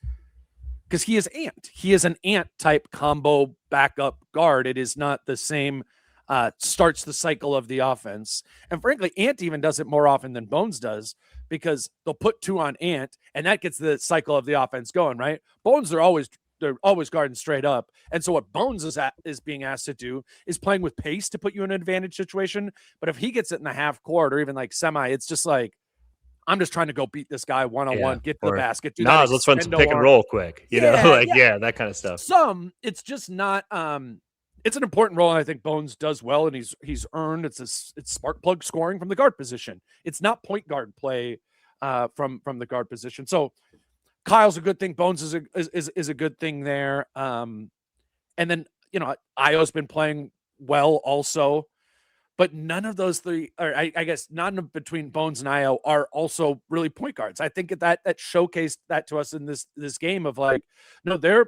Ant. He is an Ant type combo backup guard. It is not the same starts the cycle of the offense. And frankly, Ant even does it more often than Bones does, because they'll put 2 on Ant and that gets the cycle of the offense going, right? Bones they're always guarding straight up. And so what Bones is being asked to do is playing with pace to put you in an advantage situation. But if he gets it in the half court or even like semi, it's just like, I'm just trying to go beat this guy one-on-one, get to the basket. Let's run some pick and roll quick. You know, that kind of stuff. It's just not, it's an important role. And I think Bones does well, and he's earned it's spark plug scoring from the guard position. It's not point guard play from the guard position. So Kyle's a good thing. Bones is a good thing there. And then, Io's been playing well also, but none of those three, or I guess none of between Bones and Io are also really point guards. I think that showcased that to us in this game of like, no, they're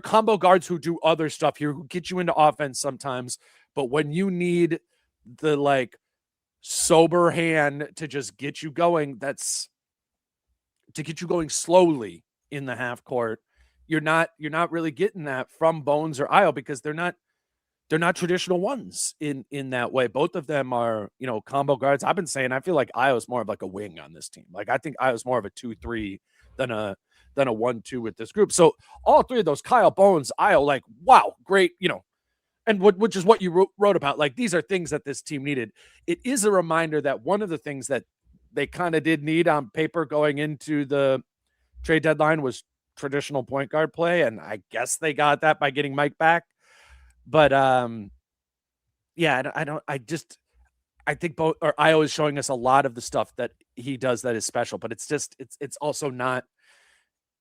combo guards who do other stuff here, who get you into offense sometimes. But when you need the like sober hand to just get you going, that's to get you going slowly in the half court. You're not really getting that from Bones or Io, because they're not traditional ones in that way. Both of them are, combo guards. I've been saying, I feel like Io's more of like a wing on this team. Like I think Io's more of a 2-3 than a 1-2 with this group. So all three of those, Kyle, Bones, Io, like, wow, great, and which is what you wrote about. Like, these are things that this team needed. It is a reminder that one of the things that they kind of did need on paper going into the trade deadline was traditional point guard play. And I guess they got that by getting Mike back. But I think Io is showing us a lot of the stuff that he does that is special, but it's also not,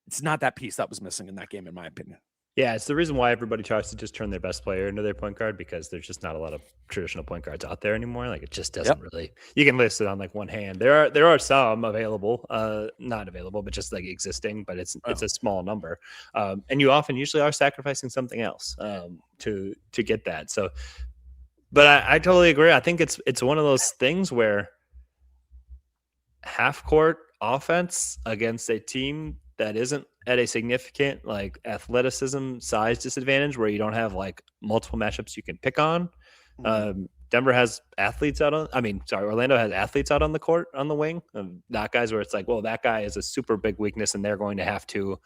it's not that piece that was missing in that game, in my opinion. Yeah, it's the reason why everybody tries to just turn their best player into their point guard, because there's just not a lot of traditional point guards out there anymore. Like, it just doesn't really, you can list it on like one hand. There are some available, not available, but just like existing, but it's a small number. And you usually are sacrificing something else to get that. So, but I totally agree. I think it's one of those things where half court offense against a team that isn't at a significant like athleticism size disadvantage, where you don't have like multiple matchups you can pick on. Orlando has athletes out on the court on the wing, not guys where it's like, well, that guy is a super big weakness and they're going to have to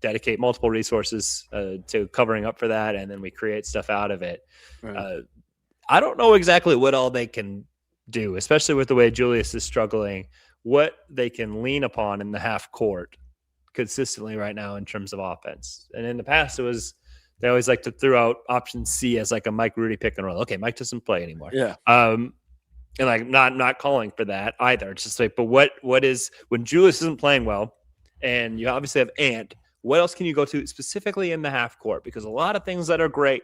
dedicate multiple resources to covering up for that, and then we create stuff out of it. I don't know exactly what all they can do, especially with the way Julius is struggling, what they can lean upon in the half court consistently right now in terms of offense. And in the past, they always like to throw out option C as like a Mike Rudy pick and roll. Okay, Mike doesn't play anymore. Yeah. And like not calling for that either. It's just like, but what is when Julius isn't playing well, and you obviously have Ant, what else can you go to specifically in the half court? Because a lot of things that are great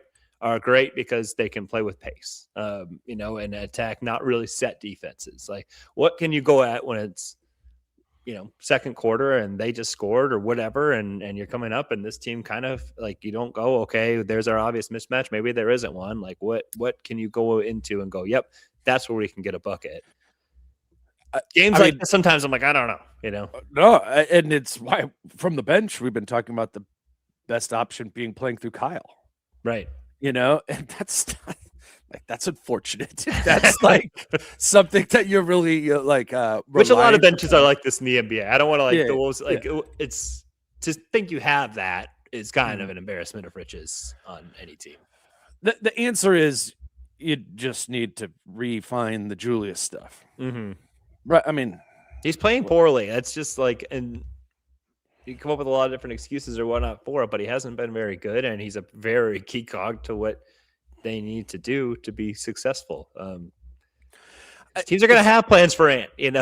because they can play with pace, and attack not really set defenses. Like, what can you go at when it's, second quarter and they just scored or whatever, and you're coming up and this team kind of like, you don't go, okay, there's our obvious mismatch. Maybe there isn't one. Like, what can you go into and go, yep, that's where we can get a bucket. Games like this, sometimes I'm like, I don't know, No, and it's why from the bench we've been talking about the best option being playing through Kyle. Right. And that's that's unfortunate. That's like something that you're really which a lot of benches are like this in the NBA. I don't want to the Wolves. It's to think you have that is kind of an embarrassment of riches on any team. The answer is you just need to refine the Julius stuff. Mm-hmm. Right. I mean, he's playing poorly. That's just like, and you come up with a lot of different excuses or whatnot for it, but he hasn't been very good, and he's a very key cog to what they need to do to be successful. Teams are going to have plans for Ant, and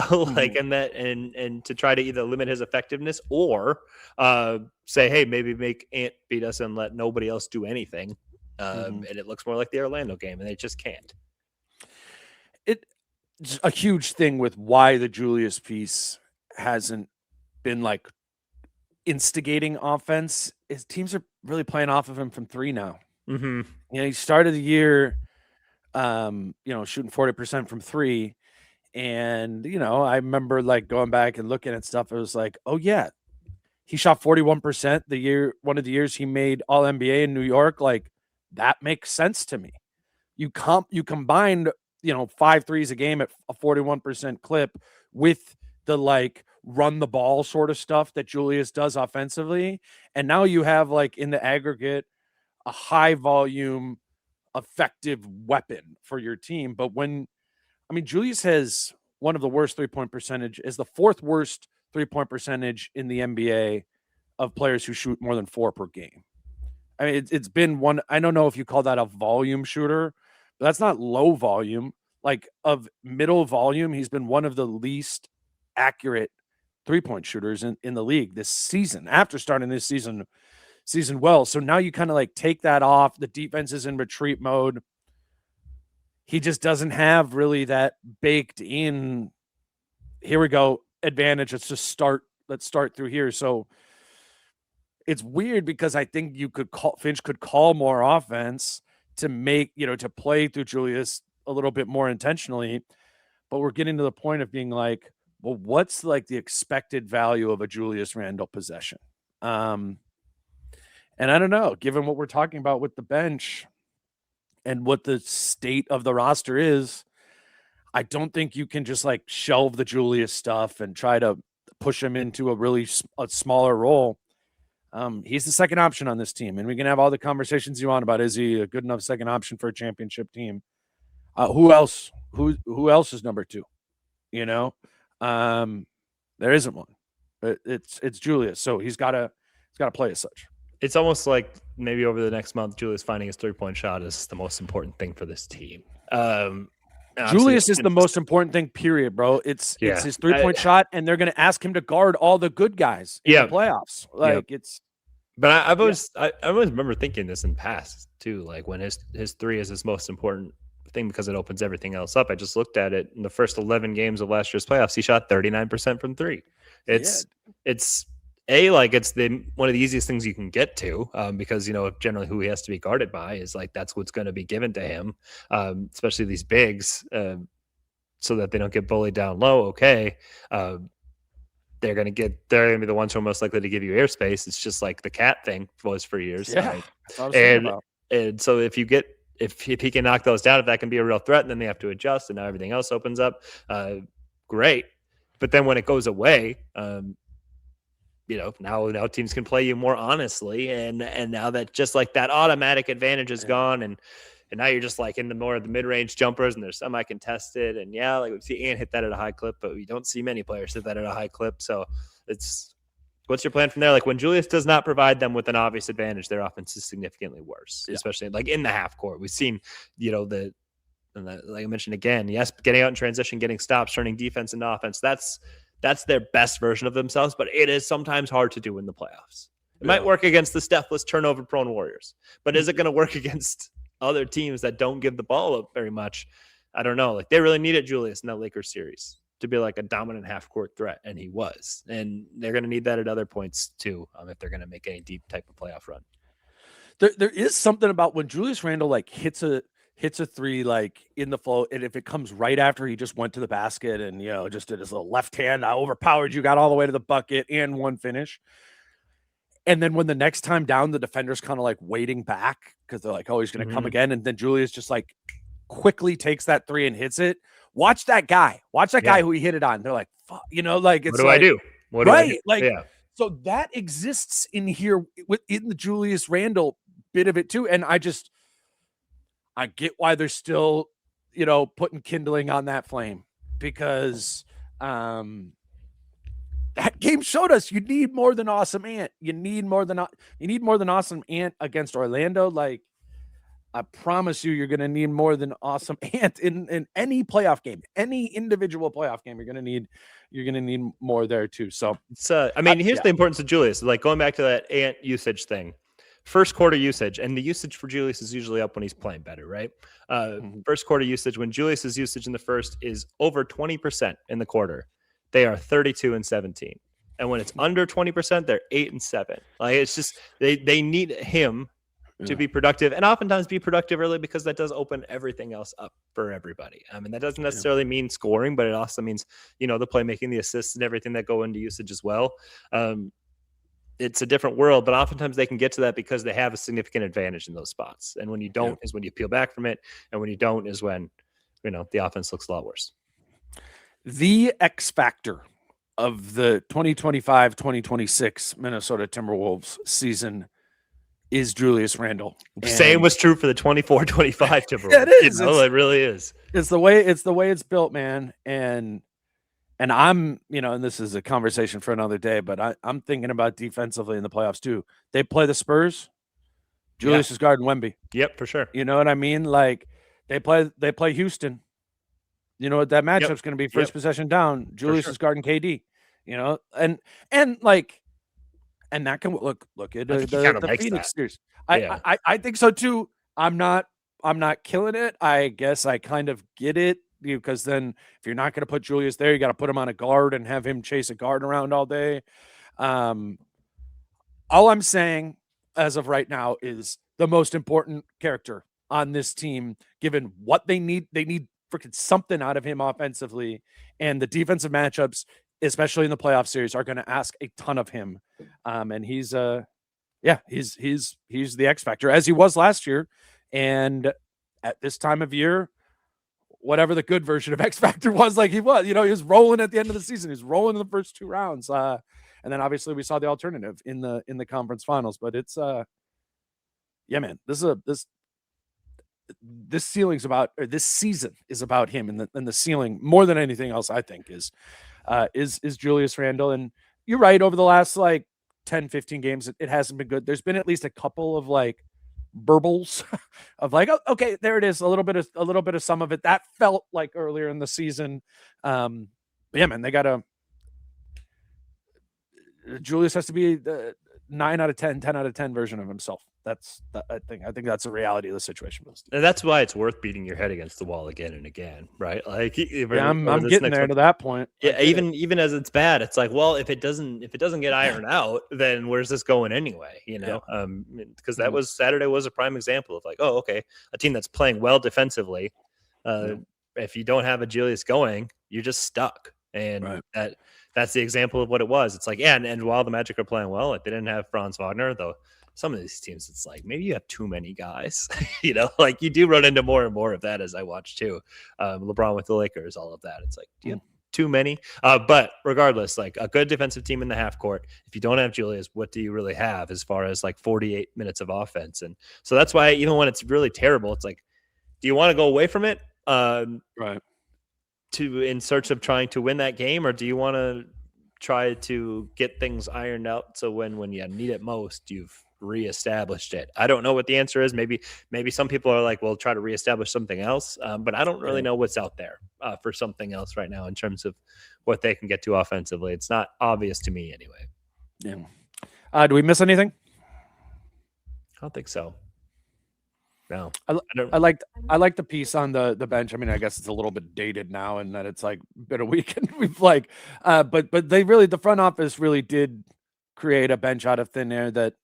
to try to either limit his effectiveness or say, hey, maybe make Ant beat us and let nobody else do anything. And it looks more like the Orlando game, and they just can't. It's a huge thing with why the Julius piece hasn't been like instigating offense is teams are really playing off of him from three now. Mm-hmm. He started the year, shooting 40% from three. And, I remember like going back and looking at stuff. It was like, oh yeah, he shot 41% one of the years he made All NBA in New York. Like that makes sense to me. You combined, 5 threes a game at a 41% clip with the like run the ball sort of stuff that Julius does offensively. And now you have like in the aggregate, a high volume, effective weapon for your team. But Julius has one of the worst 3-point percentage, is the 4th worst 3-point percentage in the NBA of players who shoot more than 4 per game. I mean, it's been one. I don't know if you call that a volume shooter, but that's not low volume. Like of middle volume, he's been one of the least accurate 3-point shooters in the league this season after starting this season well. So now you kind of like take that off. The defense is in retreat mode. He just doesn't have really that baked in. Here we go. Advantage. Let's start through here. So it's weird because I think Finch could call more offense to make, to play through Julius a little bit more intentionally. But we're getting to the point of being like, well, what's like the expected value of a Julius Randle possession? And I don't know, given what we're talking about with the bench and what the state of the roster is, I don't think you can just like shelve the Julius stuff and try to push him into a smaller role. He's the second option on this team, and we can have all the conversations you want about, is he a good enough second option for a championship team? Who else? Who else is number 2? There isn't one, but it's Julius. So he's got to play as such. It's almost like maybe over the next month, Julius finding his 3-point shot is the most important thing for this team. Julius is the most important thing, period, bro. It's his 3-point shot, and they're going to ask him to guard all the good guys in the playoffs. But I always remember thinking this in past too, like when his 3 is his most important thing because it opens everything else up. I just looked at it in the first 11 games of last year's playoffs. He shot 39% from 3. It's one of the easiest things you can get to because, generally who he has to be guarded by is like, that's what's going to be given to him, especially these bigs, so that they don't get bullied down low. Okay. They're going to be the ones who are most likely to give you airspace. It's just like the cat thing was for years. Yeah. And so if he can knock those down, if that can be a real threat, and then they have to adjust and now everything else opens up. Great. But then when it goes away, now teams can play you more honestly, and now that just like that automatic advantage is gone, and And now you're just like in the more of the mid-range jumpers, and they're semi-contested. And yeah, like we see Ant hit that at a high clip, but we don't see many players hit that at a high clip. So it's what's your plan from there? Like when Julius does not provide them with an obvious advantage, their offense is significantly worse, especially like in the half court. We've seen, like I mentioned again, yes, getting out in transition, getting stops, turning defense into offense. That's their best version of themselves, but it is sometimes hard to do in the playoffs. It might work against the Stephless, turnover-prone Warriors, but is it going to work against other teams that don't give the ball up very much? I don't know. Like they really needed Julius in that Lakers series to be like a dominant half-court threat, and he was. And they're going to need that at other points too, if they're going to make any deep type of playoff run. There is something about when Julius Randle like hits a three like in the flow, and if it comes right after he just went to the basket and just did his little left hand, I overpowered you, got all the way to the bucket and one finish. And then when the next time down, the defender's kind of like waiting back because they're like, oh, he's going to come again. And then Julius just like quickly takes that three and hits it. Watch that guy. Watch that guy who he hit it on. They're like, fuck, like it's what do I do? What do I do? Like, so that exists in here in the Julius Randle bit of it too. And I get why they're still, putting kindling on that flame because, that game showed us you need more than Awesome Ant. You need more than Awesome Ant against Orlando. Like, I promise you're going to need more than Awesome Ant in any playoff game, any individual playoff game. You're going to need more there too. So it's, here's the importance of Julius. Like going back to that Ant usage thing, first quarter usage, and the usage for Julius is usually up when he's playing better, right? First quarter usage, when Julius's usage in the first is over 20% in the quarter, they are 32-17. And when it's under 20%, they're 8-7. Like it's just they need him to be productive, and oftentimes be productive early because that does open everything else up for everybody. I mean, that doesn't necessarily mean scoring, but it also means the playmaking, the assists, and everything that go into usage as well. It's a different world, but oftentimes they can get to that because they have a significant advantage in those spots. And when you don't is when you peel back from it, and when you don't is when the offense looks a lot worse. The X factor of the 2025-2026 Minnesota Timberwolves season is Julius Randle. Same was true for the 24-25 Timberwolves. It is. It really is. It's the way it's built, man. And I'm, and this is a conversation for another day, but I'm thinking about defensively in the playoffs too. They play the Spurs. Julius is guarding Wemby. Yep, for sure. You know what I mean? Like they play Houston. You know what that matchup's going to be? First possession down. Julius is guarding KD. And that can look at the Phoenix series. I think so too. I'm not killing it. I guess I kind of get it because then if you're not going to put Julius there, you got to put him on a guard and have him chase a guard around all day. All I'm saying as of right now is the most important character on this team, given what they need freaking something out of him offensively, and the defensive matchups, especially in the playoff series, are going to ask a ton of him. And he's the X factor as he was last year. And at this time of year, whatever the good version of X factor was, like he was, he was rolling at the end of the season. He's rolling in the first two rounds. And then obviously we saw the alternative in the conference finals, but it's man, this season is about him, and the ceiling more than anything else, I think, is Julius Randle. And you're right, over the last like 10, 15 games, it hasn't been good. There's been at least a couple of like burbles of like, oh, okay, there it is. A little bit of some of it that felt like earlier in the season. But yeah, man, Julius has to be the 9 out of 10, 10 out of 10 version of himself. I think that's a reality of the situation. And that's why it's worth beating your head against the wall again and again, right? Like I'm getting there to that point. Yeah, even as it's bad, it's like, well, if it doesn't get ironed out, then where's this going anyway? Because Saturday was a prime example of like, oh, okay, a team that's playing well defensively. If you don't have a Julius going, you're just stuck. And that's the example of what it was. It's like, and while the Magic are playing well, like they didn't have Franz Wagner, though. Some of these teams, it's like maybe you have too many guys, like you do run into more and more of that as I watch too. LeBron with the Lakers, all of that. It's like, do you have too many? But regardless, like a good defensive team in the half court, if you don't have Julius, what do you really have as far as like 48 minutes of offense? And so that's why even when it's really terrible, it's like, do you want to go away from it? Right. In search of trying to win that game, or do you want to try to get things ironed out so when you need it most, you've reestablished it? I don't know what the answer is. Maybe some people are like, well, try to reestablish something else. But I don't really know what's out there for something else right now in terms of what they can get to offensively. It's not obvious to me anyway. Yeah. Do we miss anything? I don't think so. No, I like the piece on the bench. I mean, I guess it's a little bit dated now, and that it's like been a week, and we've like, but they really, the front office really did create a bench out of thin air. That,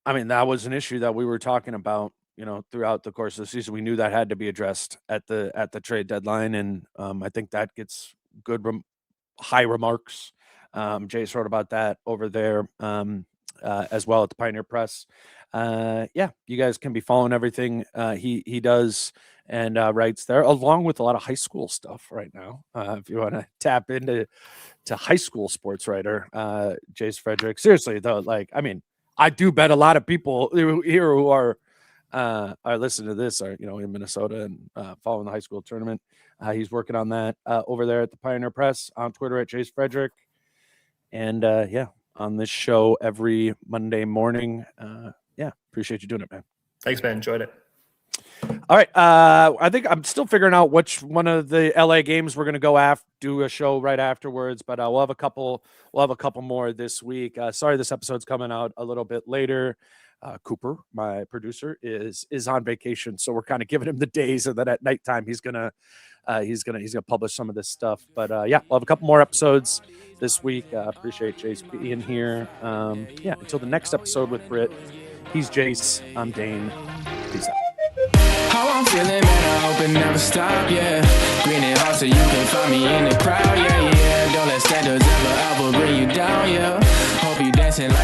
I mean, that was an issue that we were talking about, throughout the course of the season. We knew that had to be addressed at the trade deadline, and I think that gets good, high remarks. Jace wrote about that over there as well at the Pioneer Press. You guys can be following everything he does and writes there, along with a lot of high school stuff right now. If you want to tap into high school sports writer, Jace Frederick. Seriously though, like, I mean, I do bet a lot of people here who are listening to this are, in Minnesota and following the high school tournament. He's working on that over there at the Pioneer Press, on Twitter at Jace Frederick. And on this show every Monday morning. Appreciate you doing it, man. Thanks, man. Enjoyed it. All right. I think I'm still figuring out which one of the LA games we're going to go do a show right afterwards, but we'll have a couple more this week. Sorry, this episode's coming out a little bit later. Cooper, my producer, is on vacation, so we're kind of giving him the days, and then at nighttime he's gonna publish some of this stuff. But we'll have a couple more episodes this week. Appreciate Jace being here. Until the next episode with Britt. He's Jace. I'm Dane. Peace out. How I'm feeling, man, I hope it never stop, yeah. Green and hot so you can find me in the crowd, yeah. Don't let standards ever bring you down, yeah. Hope you dancing like